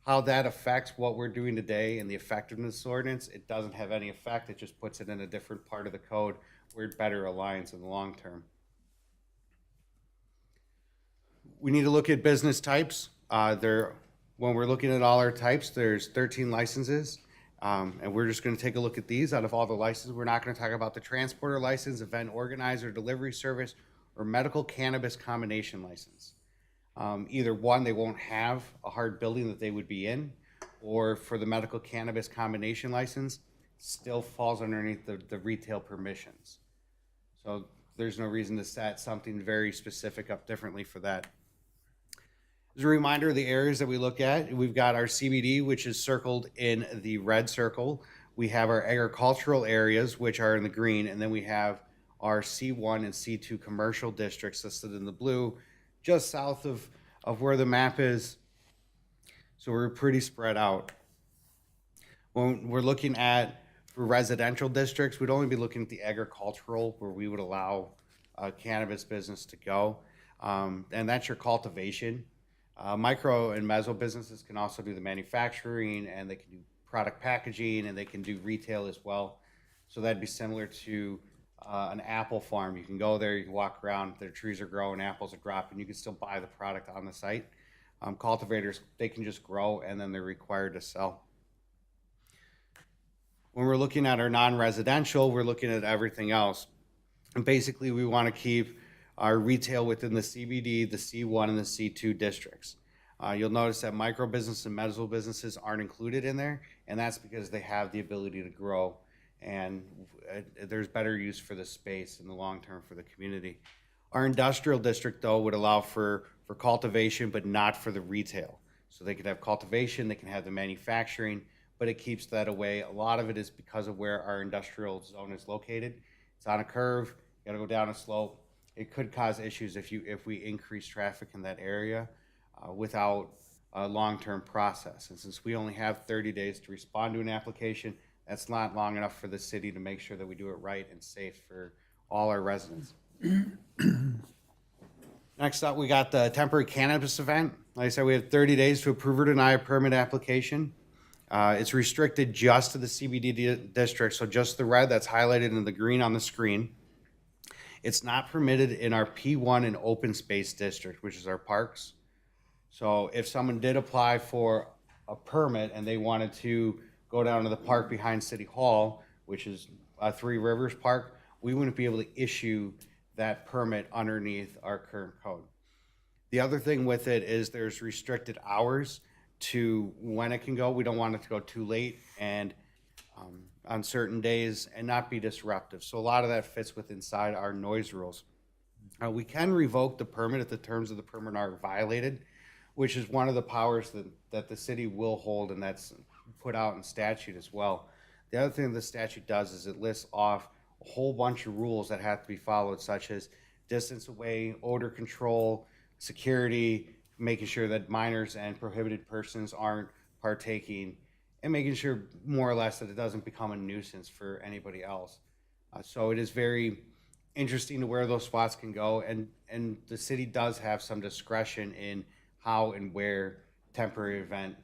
How that affects what we're doing today and the effectiveness ordinance, it doesn't have any effect. It just puts it in a different part of the code where it better aligns in the long term. We need to look at business types. When we're looking at all our types, there's 13 licenses. And we're just going to take a look at these out of all the licenses. We're not going to talk about the transporter license, event organizer, delivery service, or medical cannabis combination license. Either one, they won't have a hard building that they would be in, or for the medical cannabis combination license, still falls underneath the retail permissions. So there's no reason to set something very specific up differently for that. As a reminder of the areas that we look at, we've got our CBD, which is circled in the red circle. We have our agricultural areas, which are in the green, and then we have our C1 and C2 commercial districts listed in the blue, just south of where the map is. So we're pretty spread out. When we're looking at for residential districts, we'd only be looking at the agricultural where we would allow cannabis business to go. And that's your cultivation. Micro and meso businesses can also do the manufacturing, and they can do product packaging, and they can do retail as well. So that'd be similar to an apple farm. You can go there, you can walk around, their trees are growing, apples are dropping, you can still buy the product on the site. Cultivators, they can just grow and then they're required to sell. When we're looking at our non-residential, we're looking at everything else. And basically we want to keep our retail within the CBD, the C1 and the C2 districts. You'll notice that micro business and meso businesses aren't included in there, and that's because they have the ability to grow, and there's better use for the space in the long term for the community. Our industrial district, though, would allow for cultivation, but not for the retail. So they could have cultivation, they can have the manufacturing, but it keeps that away. A lot of it is because of where our industrial zone is located. It's on a curve, you gotta go down a slope. It could cause issues if we increase traffic in that area without a long-term process. And since we only have 30 days to respond to an application, that's not long enough for the city to make sure that we do it right and safe for all our residents. Next up, we got the temporary cannabis event. Like I said, we have 30 days to approve or deny a permit application. It's restricted just to the CBD district, so just the red that's highlighted in the green on the screen. It's not permitted in our P1 and open space district, which is our parks. So if someone did apply for a permit and they wanted to go down to the park behind City Hall, which is Three Rivers Park, we wouldn't be able to issue that permit underneath our current code. The other thing with it is there's restricted hours to when it can go. We don't want it to go too late and on certain days and not be disruptive. So a lot of that fits with inside our noise rules. We can revoke the permit if the terms of the permit are violated, which is one of the powers that the city will hold, and that's put out in statute as well. The other thing the statute does is it lists off a whole bunch of rules that have to be followed, such as distance away, odor control, security, making sure that minors and prohibited persons aren't partaking, and making sure more or less that it doesn't become a nuisance for anybody else. So it is very interesting to where those spots can go, and the city does have some discretion in how and where temporary event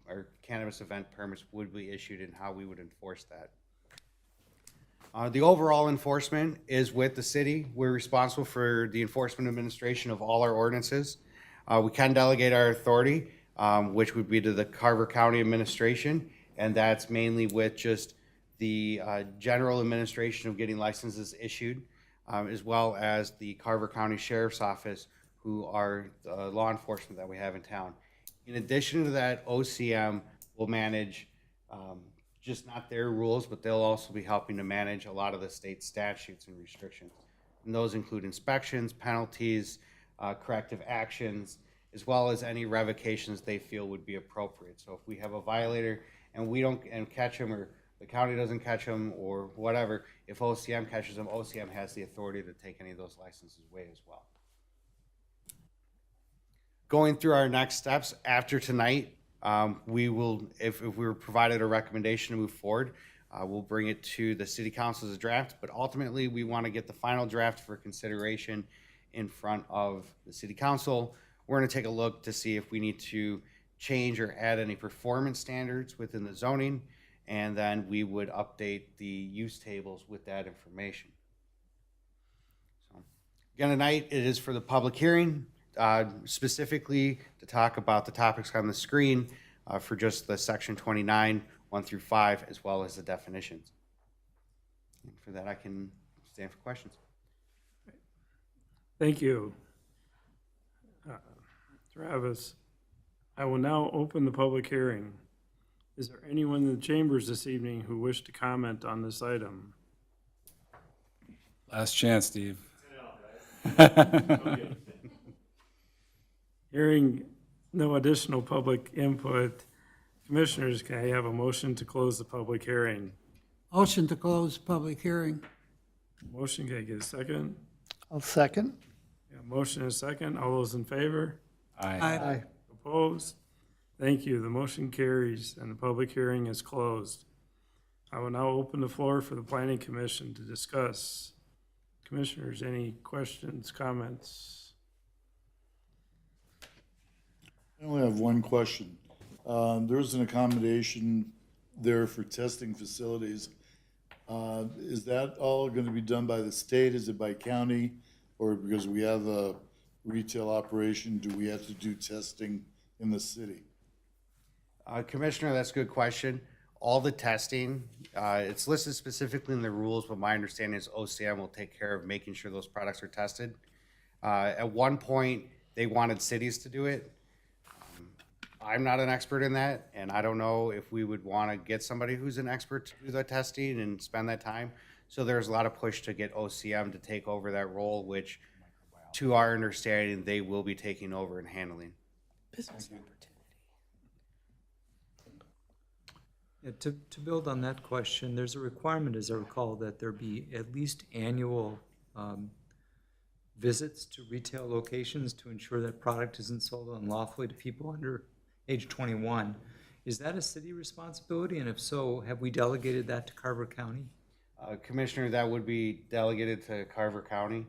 or cannabis event permits would be issued and how we would enforce that. The overall enforcement is with the city. We're responsible for the enforcement administration of all our ordinances. We can delegate our authority, which would be to the Carver County Administration, and that's mainly with just the general administration of getting licenses issued, as well as the Carver County Sheriff's Office, who are the law enforcement that we have in town. In addition to that, OCM will manage just not their rules, but they'll also be helping to manage a lot of the state statutes and restrictions. And those include inspections, penalties, corrective actions, as well as any revocations they feel would be appropriate. So if we have a violator and we don't catch them, or the county doesn't catch them, or whatever, if OCM catches them, OCM has the authority to take any of those licenses away as well. Going through our next steps after tonight, we will, if we were provided a recommendation to move forward, we'll bring it to the city council as a draft, but ultimately we want to get the final draft for consideration in front of the city council. We're going to take a look to see if we need to change or add any performance standards within the zoning, and then we would update the use tables with that information. So, again, tonight it is for the public hearing, specifically to talk about the topics on the screen for just the section 29, 1 through 5, as well as the definitions. And for that, I can stand for questions. Thank you. Travis, I will now open the public hearing. Is there anyone in the chambers this evening who wish to comment on this item? Last chance, Steve. Hearing no additional public input, commissioners, can I have a motion to close the public hearing? Motion to close public hearing. Motion, can I get a second? I'll second. Yeah, motion and a second. All those in favor? Aye. Aye. Opposed? Thank you. The motion carries and the public hearing is closed. I will now open the floor for the planning commission to discuss. Commissioners, any questions, comments? I only have one question. There's an accommodation there for testing facilities. Is that all going to be done by the state? Is it by county? Or because we have a retail operation, do we have to do testing in the city? Commissioner, that's a good question. All the testing, it's listed specifically in the rules, but my understanding is OCM will take care of making sure those products are tested. At one point, they wanted cities to do it. I'm not an expert in that, and I don't know if we would want to get somebody who's an expert to do the testing and spend that time. So there's a lot of push to get OCM to take over that role, which, to our understanding, they will be taking over and handling. Business opportunity. Yeah, to build on that question, there's a requirement, as I recall, that there be at least annual visits to retail locations to ensure that product isn't sold unlawfully to people under age 21. Is that a city responsibility? And if so, have we delegated that to Carver County? Commissioner, that would be delegated to Carver County.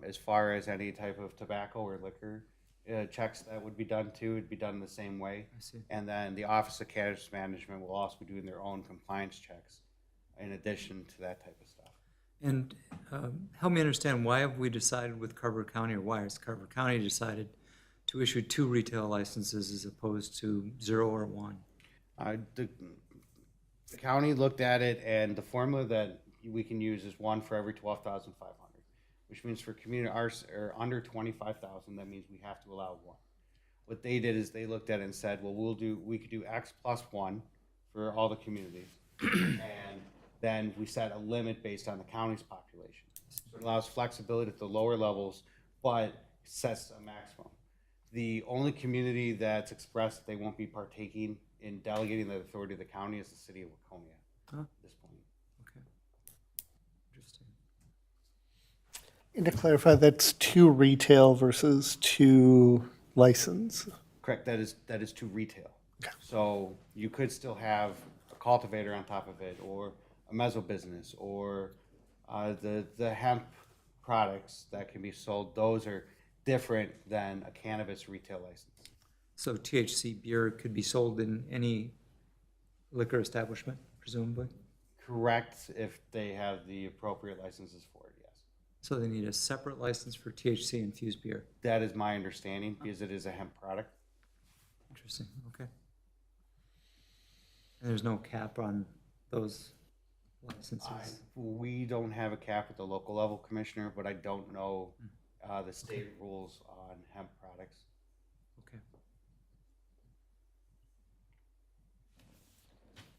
As far as any type of tobacco or liquor checks that would be done too, it'd be done the same way. I see. And then the Office of Cannabis Management will also be doing their own compliance checks in addition to that type of stuff. And help me understand, why have we decided with Carver County, or why has Carver County decided to issue 2 retail licenses as opposed to 0 or 1? The county looked at it, and the formula that we can use is 1 for every 12,500, which means for community ours or under 25,000, that means we have to allow 1. What they did is they looked at it and said, well, we could do X plus 1 for all the communities, and then we set a limit based on the county's population. So it allows flexibility at the lower levels, but sets a maximum. The only community that's expressed that they won't be partaking in delegating the authority of the county is the city of Waconia at this point. Okay. Interesting. And to clarify, that's 2 retail versus 2 license. Correct, that is to retail. So you could still have a cultivator on top of it, or a mezzo business, or the hemp products that can be sold. Those are different than a cannabis retail license. So THC beer could be sold in any liquor establishment, presumably? Correct, if they have the appropriate licenses for it, yes. So they need a separate license for THC infused beer. That is my understanding, because it is a hemp product. Interesting, okay. And there's no cap on those licenses? We don't have a cap at the local level, Commissioner, but I don't know the state rules on hemp products. Okay.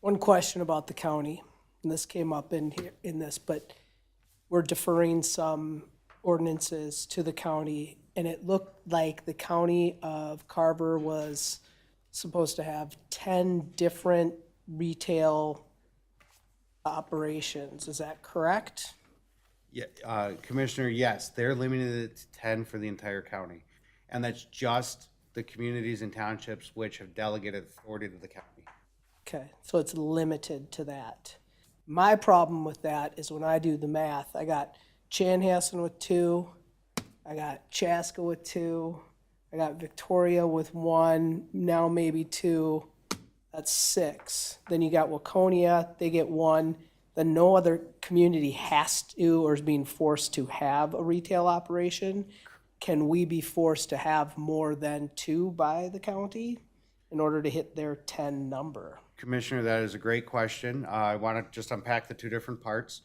One question about the county, and this came up in here, in this, but we're deferring some ordinances to the county, and it looked like the county of Carver was supposed to have 10 different retail operations. Is that correct? Yeah, Commissioner, yes, they're limited it to 10 for the entire county. And that's just the communities and townships which have delegated authority to the county. Okay, so it's limited to that. My problem with that is when I do the math, I got Chanhassen with 2, I got Chaska with 2, I got Victoria with 1, now maybe 2, that's 6. Then you got Waconia, they get 1. Then no other community has to or is being forced to have a retail operation. Can we be forced to have more than 2 by the county in order to hit their 10 number? Commissioner, that is a great question. I want to just unpack the 2 different parts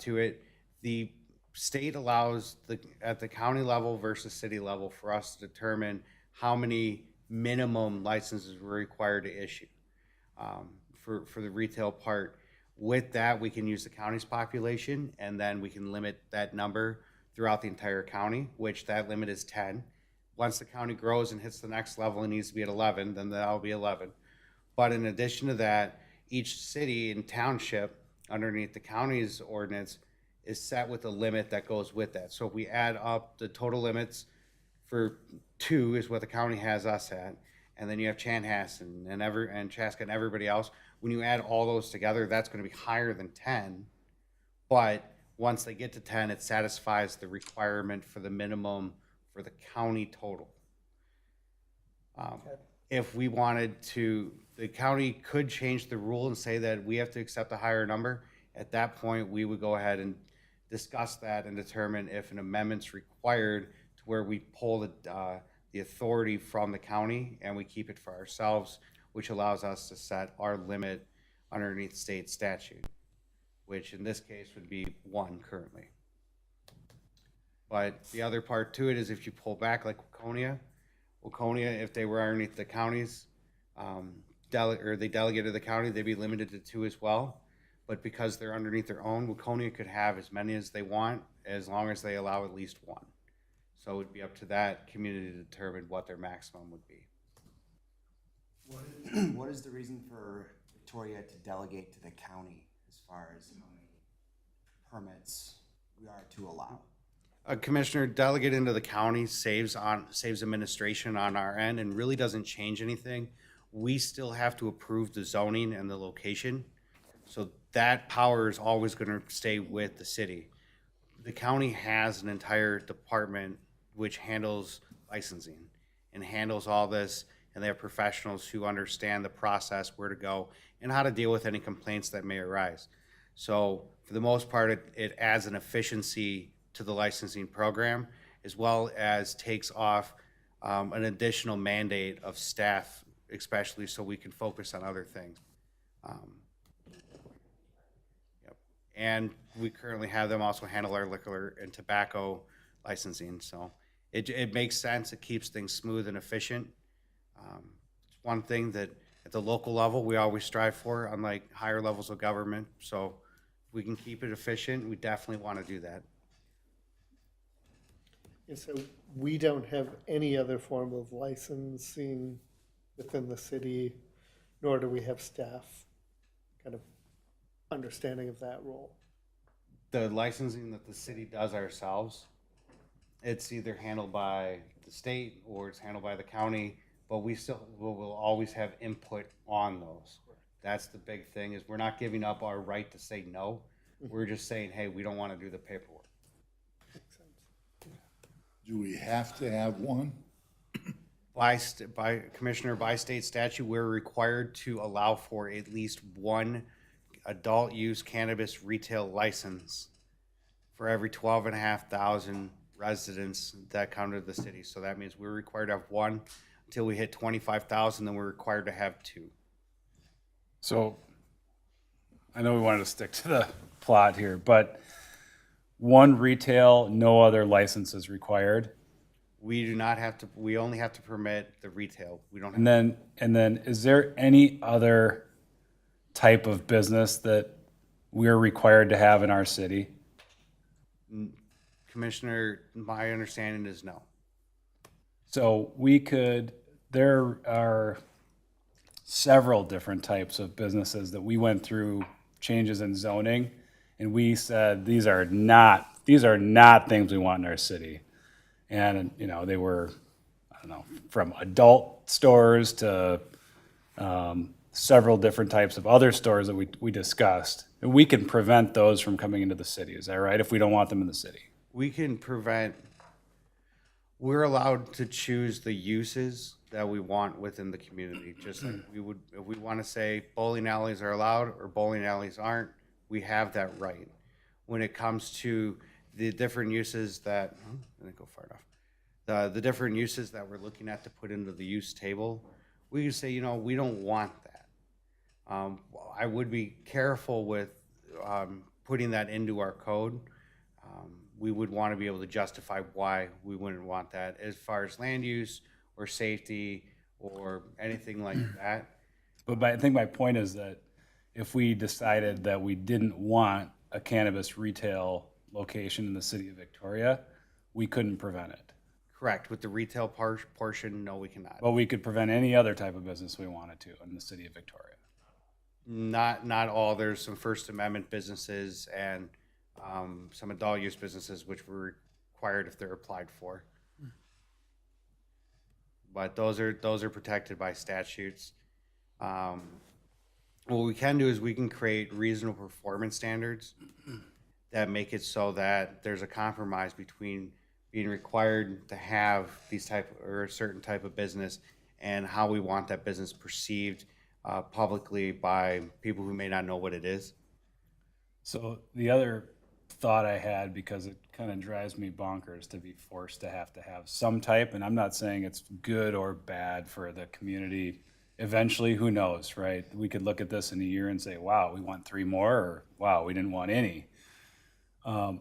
to it. The state allows at the county level versus city level for us to determine how many minimum licenses we're required to issue for the retail part. With that, we can use the county's population, and then we can limit that number throughout the entire county, which that limit is 10. Once the county grows and hits the next level and needs to be at 11, then that'll be 11. But in addition to that, each city and township underneath the county's ordinance is set with a limit that goes with that. So if we add up the total limits for 2 is what the county has us at, and then you have Chanhassen and Chaska and everybody else. When you add all those together, that's going to be higher than 10. But once they get to 10, it satisfies the requirement for the minimum for the county total. If we wanted to, the county could change the rule and say that we have to accept a higher number. At that point, we would go ahead and discuss that and determine if an amendment's required to where we pull the authority from the county and we keep it for ourselves, which allows us to set our limit underneath state statute, which in this case would be 1 currently. But the other part to it is if you pull back like Waconia, if they were underneath the counties, they delegated the county, they'd be limited to 2 as well. But because they're underneath their own, Waconia could have as many as they want as long as they allow at least 1. So it would be up to that community to determine what their maximum would be. What is the reason for Victoria to delegate to the county as far as how many permits we are to allow? Commissioner, delegating to the county saves administration on our end and really doesn't change anything. We still have to approve the zoning and the location. So that power is always going to stay with the city. the county has an entire department which handles licensing and handles all this, and they have professionals who understand the process, where to go, and how to deal with any complaints that may arise. So for the most part, it adds an efficiency to the licensing program, as well as takes off an additional mandate of staff, especially so we can focus on other things. Yep. And we currently have them also handle our liquor and tobacco licensing, so it makes sense. It keeps things smooth and efficient. It's one thing that at the local level, we always strive for, unlike higher levels of government. So if we can keep it efficient, we definitely want to do that. And so we don't have any other form of licensing within the city, nor do we have staff kind of understanding of that role. The licensing that the city does ourselves, it's either handled by the state or it's handled by the county, but we still will always have input on those. That's the big thing, is we're not giving up our right to say no. We're just saying, hey, we don't want to do the paperwork. Do we have to have one? By state statute, we're required to allow for at least one adult use cannabis retail license for every 12,500 residents that come to the city. So that means we're required to have one until we hit 25,000, then we're required to have two. So I know we wanted to stick to the plot here, but one retail, no other license is required. We do not have to, we only have to permit the retail. We don't have. And then is there any other type of business that we're required to have in our city? Commissioner, my understanding is no. So there are several different types of businesses that we went through changes in zoning, and we said, these are not things we want in our city. And, they were, I don't know, from adult stores to several different types of other stores that we discussed. And we can prevent those from coming into the city, is that right, if we don't want them in the city? We can prevent, we're allowed to choose the uses that we want within the community. Just like we would, if we want to say bowling alleys are allowed or bowling alleys aren't, we have that right. When it comes to the different uses that, I didn't go far enough. The different uses that we're looking at to put into the use table, we can say, we don't want that. I would be careful with putting that into our code. We would want to be able to justify why we wouldn't want that as far as land use or safety or anything like that. But I think my point is that if we decided that we didn't want a cannabis retail location in the city of Victoria, we couldn't prevent it. Correct. With the retail portion, no, we cannot. But we could prevent any other type of business we wanted to in the city of Victoria. Not all. There's some First Amendment businesses and some adult use businesses which were required if they're applied for. But those are protected by statutes. What we can do is we can create reasonable performance standards that make it so that there's a compromise between being required to have these type or a certain type of business and how we want that business perceived publicly by people who may not know what it is. So the other thought I had, because it kind of drives me bonkers to be forced to have some type, and I'm not saying it's good or bad for the community. Eventually, who knows, right? We could look at this in a year and say, wow, we want 3 more, or wow, we didn't want any.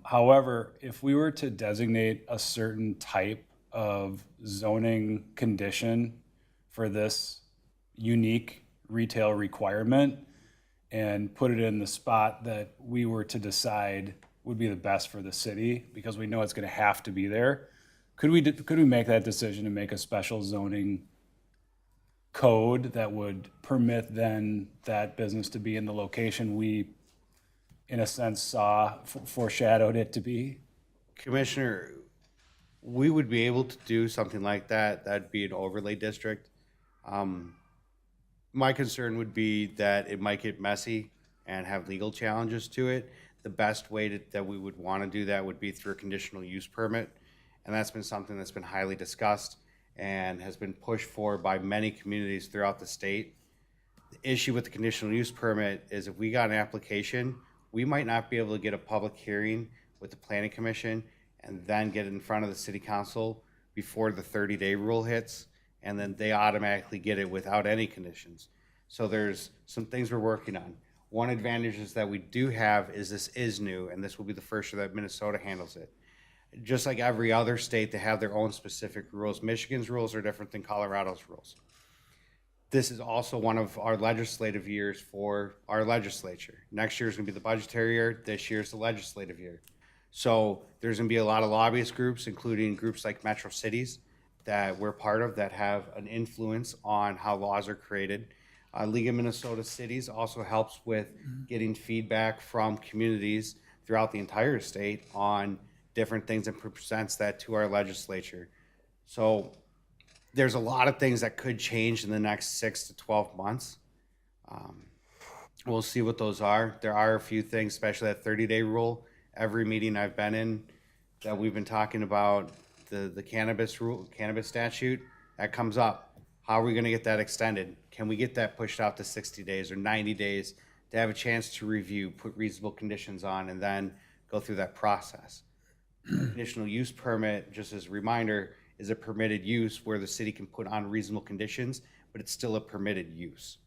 However, if we were to designate a certain type of zoning condition for this unique retail requirement and put it in the spot that we were to decide would be the best for the city, because we know it's going to have to be there, could we make that decision and make a special zoning code that would permit then that business to be in the location we, in a sense, foreshadowed it to be? Commissioner, we would be able to do something like that. That'd be an overlay district. My concern would be that it might get messy and have legal challenges to it. the best way that we would want to do that would be through a conditional use permit. And that's been something that's been highly discussed and has been pushed for by many communities throughout the state. The issue with the conditional use permit is if we got an application, we might not be able to get a public hearing with the planning commission and then get it in front of the city council before the 30-day rule hits, and then they automatically get it without any conditions. So there's some things we're working on. One advantage is that we do have is this is new, and this will be the first year that Minnesota handles it. Just like every other state, they have their own specific rules. Michigan's rules are different than Colorado's rules. This is also one of our legislative years for our legislature. Next year is going to be the budgetary year. This year is the legislative year. So there's going to be a lot of lobbyist groups, including groups like Metro Cities that we're part of that have an influence on how laws are created. League of Minnesota Cities also helps with getting feedback from communities throughout the entire state on different things and presents that to our legislature. So there's a lot of things that could change in the next 6 to 12 months. We'll see what those are. There are a few things, especially that 30-day rule. Every meeting I've been in that we've been talking about the cannabis rule, cannabis statute, that comes up. How are we gonna get that extended? Can we get that pushed out to 60 days or 90 days to have a chance to review, put reasonable conditions on, and then go through that process? Conditional use permit, just as a reminder, is a permitted use where the city can put on reasonable conditions, but it's still a permitted use.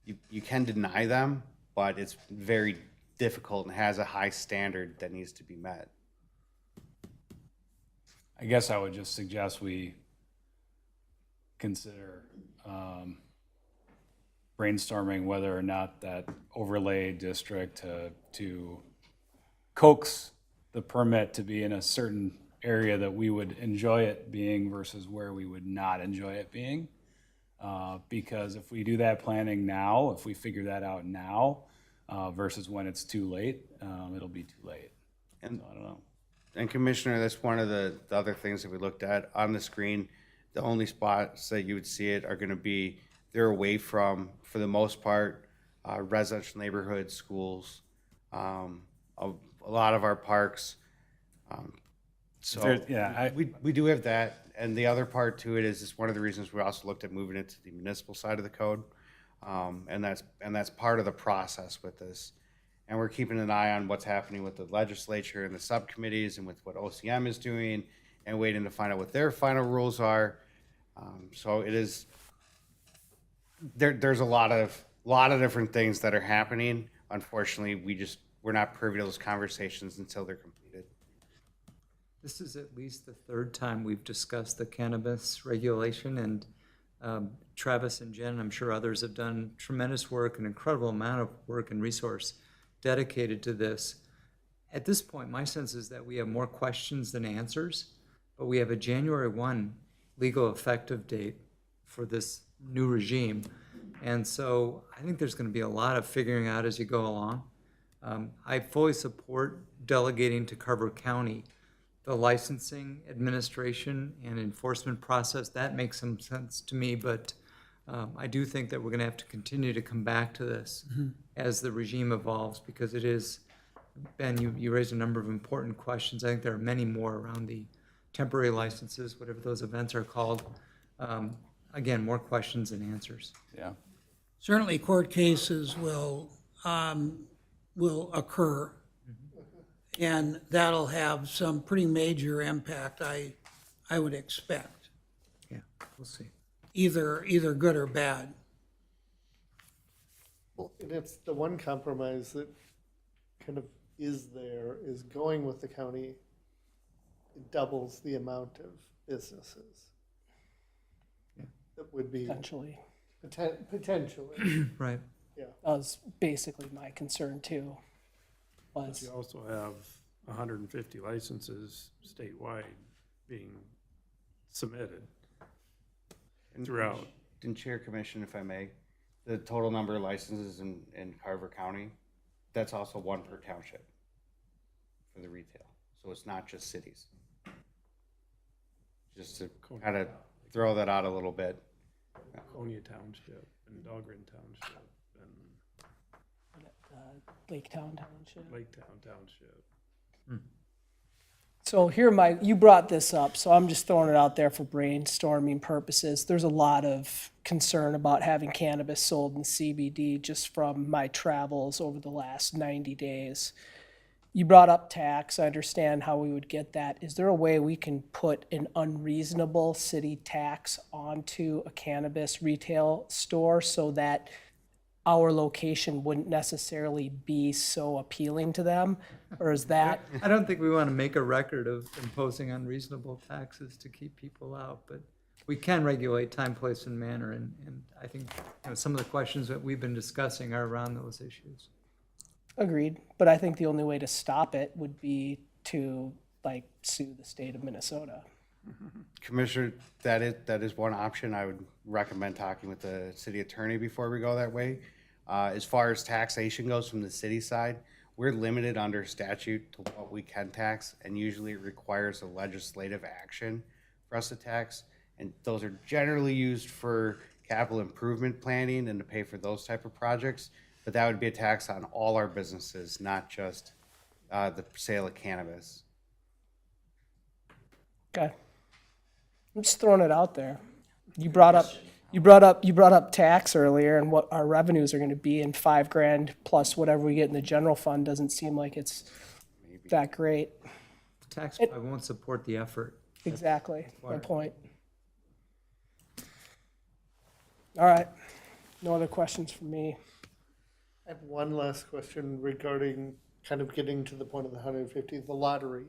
You can deny them, but it's very difficult and has a high standard that needs to be met. I guess I would just suggest we consider brainstorming whether or not that overlay district to coax the permit to be in a certain area that we would enjoy it being versus where we would not enjoy it being. Because if we do that planning now, if we figure that out now versus when it's too late, it'll be too late. And I don't know. And Commissioner, that's one of the other things that we looked at on the screen. The only spots that you would see it are going to be, they're away from, for the most part, residential neighborhoods, schools, a lot of our parks. So Yeah, we do have that. And the other part to it is one of the reasons we also looked at moving it to the municipal side of the code. And that's part of the process with this. And we're keeping an eye on what's happening with the legislature and the subcommittees and with what OCM is doing and waiting to find out what their final rules are. So it is, there's a lot of different things that are happening. Unfortunately, we're not privy to those conversations until they're completed. This is at least the third time we've discussed the cannabis regulation, and Travis and Jen, I'm sure others have done tremendous work, an incredible amount of work and resource dedicated to this. At this point, my sense is that we have more questions than answers, but we have a January 1 legal effective date for this new regime. And so I think there's going to be a lot of figuring out as you go along. I fully support delegating to Carver County the licensing, administration, and enforcement process. That makes some sense to me, but I do think that we're going to have to continue to come back to this as the regime evolves, because it is, Ben, you raised a number of important questions. I think there are many more around the temporary licenses, whatever those events are called. Again, more questions than answers. yeah. Certainly, court cases will occur, and that'll have some pretty major impact, I would expect, Yeah, we'll see. either good or bad. Well, and it's the one compromise that kind of is there, is going with the county. It doubles the amount of businesses. Yeah. That would be Potentially. potentially, Right. yeah. That was basically my concern too. But you also have 150 licenses statewide being submitted throughout. And Chair Commission, if I may, the total number of licenses in Carver County, that's also one per township for the retail. So it's not just cities. Just to kind of throw that out a little bit. Coney Township and Dahlgren Township and Laketown Township. Laketown Township. So you brought this up, so I'm just throwing it out there for brainstorming purposes. There's a lot of concern about having cannabis sold in CBD just from my travels over the last 90 days. You brought up tax. I understand how we would get that. Is there a way we can put an unreasonable city tax onto a cannabis retail store so that our location wouldn't necessarily be so appealing to them? Or is that, I don't think we want to make a record of imposing unreasonable taxes to keep people out, but we can regulate time, place, and manner, and I think, some of the questions that we've been discussing are around those issues. agreed, but I think the only way to stop it would be to sue the state of Minnesota. Commissioner, that is one option. I would recommend talking with the city attorney before we go that way. As far as taxation goes from the city side, we're limited under statute to what we can tax, and usually it requires a legislative action for us to tax. And those are generally used for capital improvement planning and to pay for those type of projects. But that would be a tax on all our businesses, not just the sale of cannabis. Okay. I'm just throwing it out there. You brought up tax earlier and what our revenues are gonna be, and $5,000 plus whatever we get in the general fund doesn't seem like it's that great. The tax probably won't support the effort. Exactly, my point. All right, no other questions from me. I have one last question regarding kind of getting to the point of the 150, the lottery.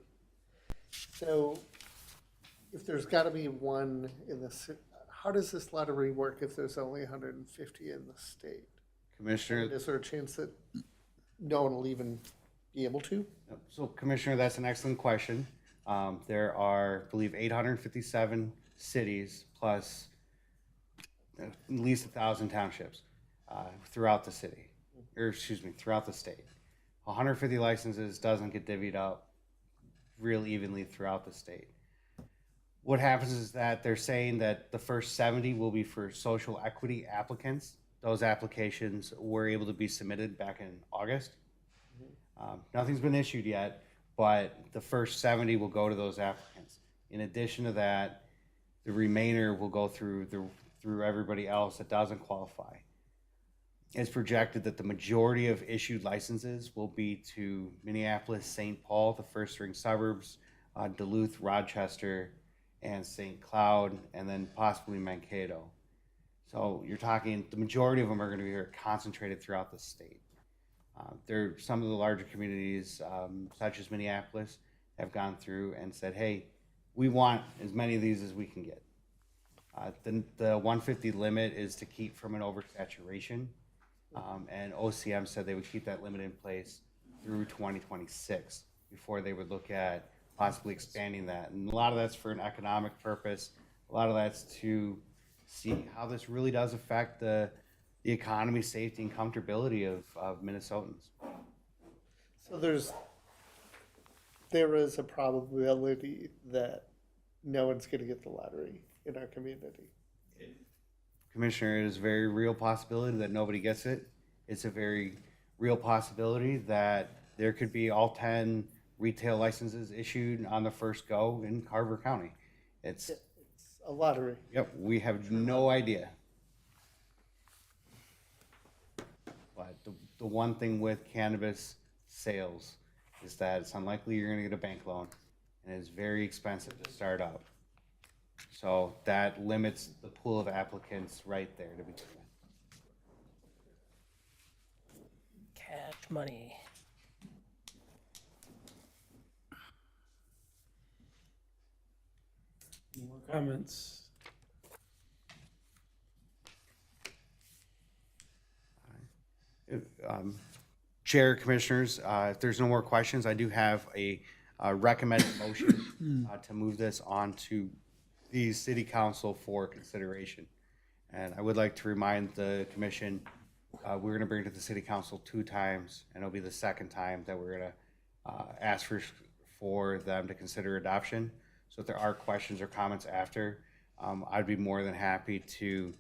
So if there's gotta be one in the city, how does this lottery work if there's only 150 in the state? Commissioner, Is there a chance that no one will even be able to? so Commissioner, that's an excellent question. There are, I believe, 857 cities plus at least 1,000 townships throughout the city, or excuse me, throughout the state. 150 licenses doesn't get divvied up real evenly throughout the state. What happens is that they're saying that the first 70 will be for social equity applicants. Those applications were able to be submitted back in August. Nothing's been issued yet, but the first 70 will go to those applicants. In addition to that, the remainder will go through everybody else that doesn't qualify. It's projected that the majority of issued licenses will be to Minneapolis, St. Paul, the first ring suburbs, Duluth, Rochester, and St. Cloud, and then possibly Mankato. So you're talking, the majority of them are going to be here concentrated throughout the state. Some of the larger communities, such as Minneapolis, have gone through and said, hey, we want as many of these as we can get. The 150 limit is to keep from an oversaturation, and OCM said they would keep that limit in place through 2026 before they would look at possibly expanding that. And a lot of that's for an economic purpose. A lot of that's to see how this really does affect the economy, safety, and comfortability of Minnesotans. So there is a probability that no one's gonna get the lottery in our community. Commissioner, it is a very real possibility that nobody gets it. It's a very real possibility that there could be all 10 retail licenses issued on the first go in Carver County. It's, It's a lottery. yep, we have no idea. But the one thing with cannabis sales is that it's unlikely you're gonna get a bank loan, and it's very expensive to start up. So that limits the pool of applicants right there to begin with. Cash money. More comments? Chair, Commissioners, if there's no more questions, I do have a recommended motion to move this on to the City Council for consideration. And I would like to remind the Commission, we're going to bring it to the City Council 2 times, and it'll be the second time that we're going to ask for them to consider adoption. So if there are questions or comments after, I'd be more than happy to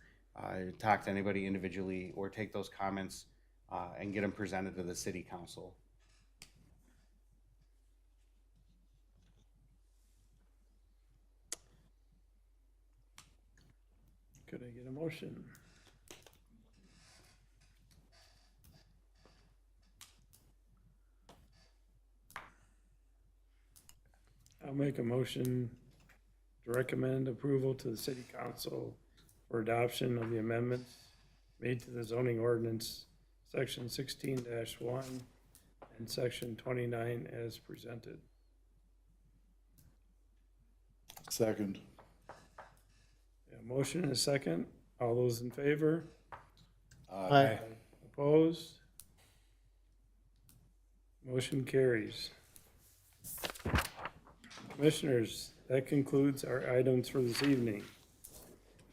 talk to anybody individually or take those comments and get them presented to the city council. Could I get a motion? I'll make a motion to recommend approval to the city council for adoption of the amendments made to the zoning ordinance, section 16-1 and section 29 as presented. Second. A motion and a second. All those in favor? Aye. Opposed? Motion carries. Commissioners, that concludes our items for this evening.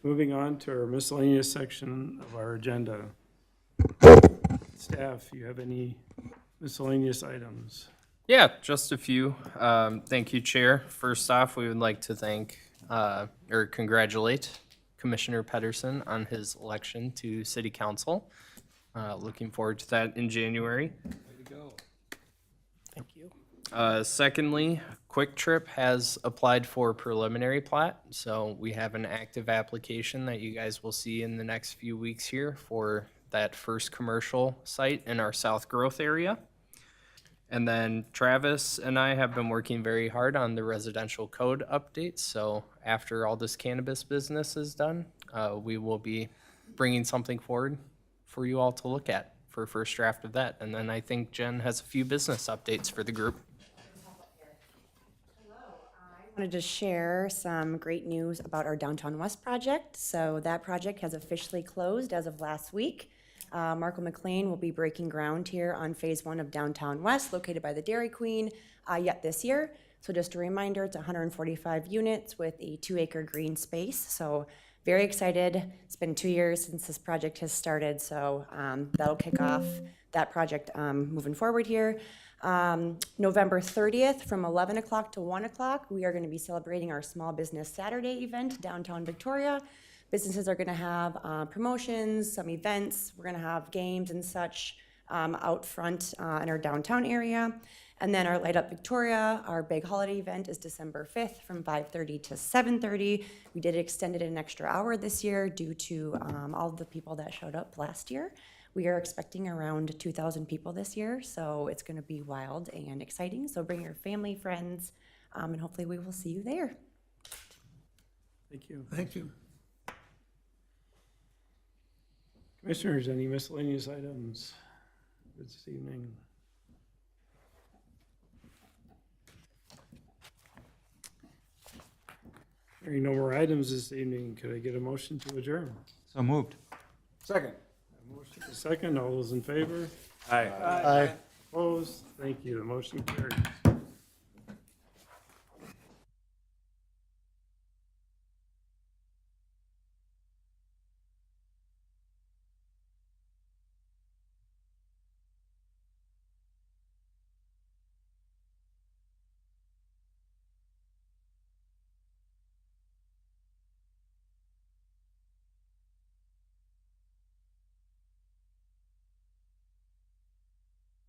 Moving on to our miscellaneous section of our agenda. Staff, you have any miscellaneous items? Yeah, just a few. Thank you, Chair. First off, we would like to thank or congratulate Commissioner Pedersen on his election to City Council. Looking forward to that in January. Thank you. Secondly, Quick Trip has applied for preliminary plat, so we have an active application that you guys will see in the next few weeks here for that first commercial site in our South Growth area. And then Travis and I have been working very hard on the residential code updates, so after all this cannabis business is done, we will be bringing something forward for you all to look at for a first draft of that. And then I think Jen has a few business updates for the group. Wanted to share some great news about our Downtown West project. So that project has officially closed as of last week. Marco McLean will be breaking ground here on phase 1 of Downtown West, located by the Dairy Queen, yet this year. So just a reminder, it's 145 units with a 2-acre green space. So very excited. It's been 2 years since this project has started, so that'll kick off that project moving forward here. November 30th from 11 o'clock to 1 o'clock, we are going to be celebrating our Small Business Saturday event downtown Victoria. Businesses are going to have promotions, some events. We're going to have games and such out front in our downtown area. And then our Light Up Victoria, our big holiday event, is December 5th from 5:30 to 7:30. We did extend it an extra hour this year due to all of the people that showed up last year. We are expecting around 2,000 people this year, so it's going to be wild and exciting. So bring your family, friends, and hopefully we will see you there. Thank you. Thank you. Commissioners, any miscellaneous items this evening? Hearing no more items this evening, could I get a motion to adjourn? So moved. Second. A motion to second, all those in favor? Aye. Aye. Opposed? Thank you, the motion carries.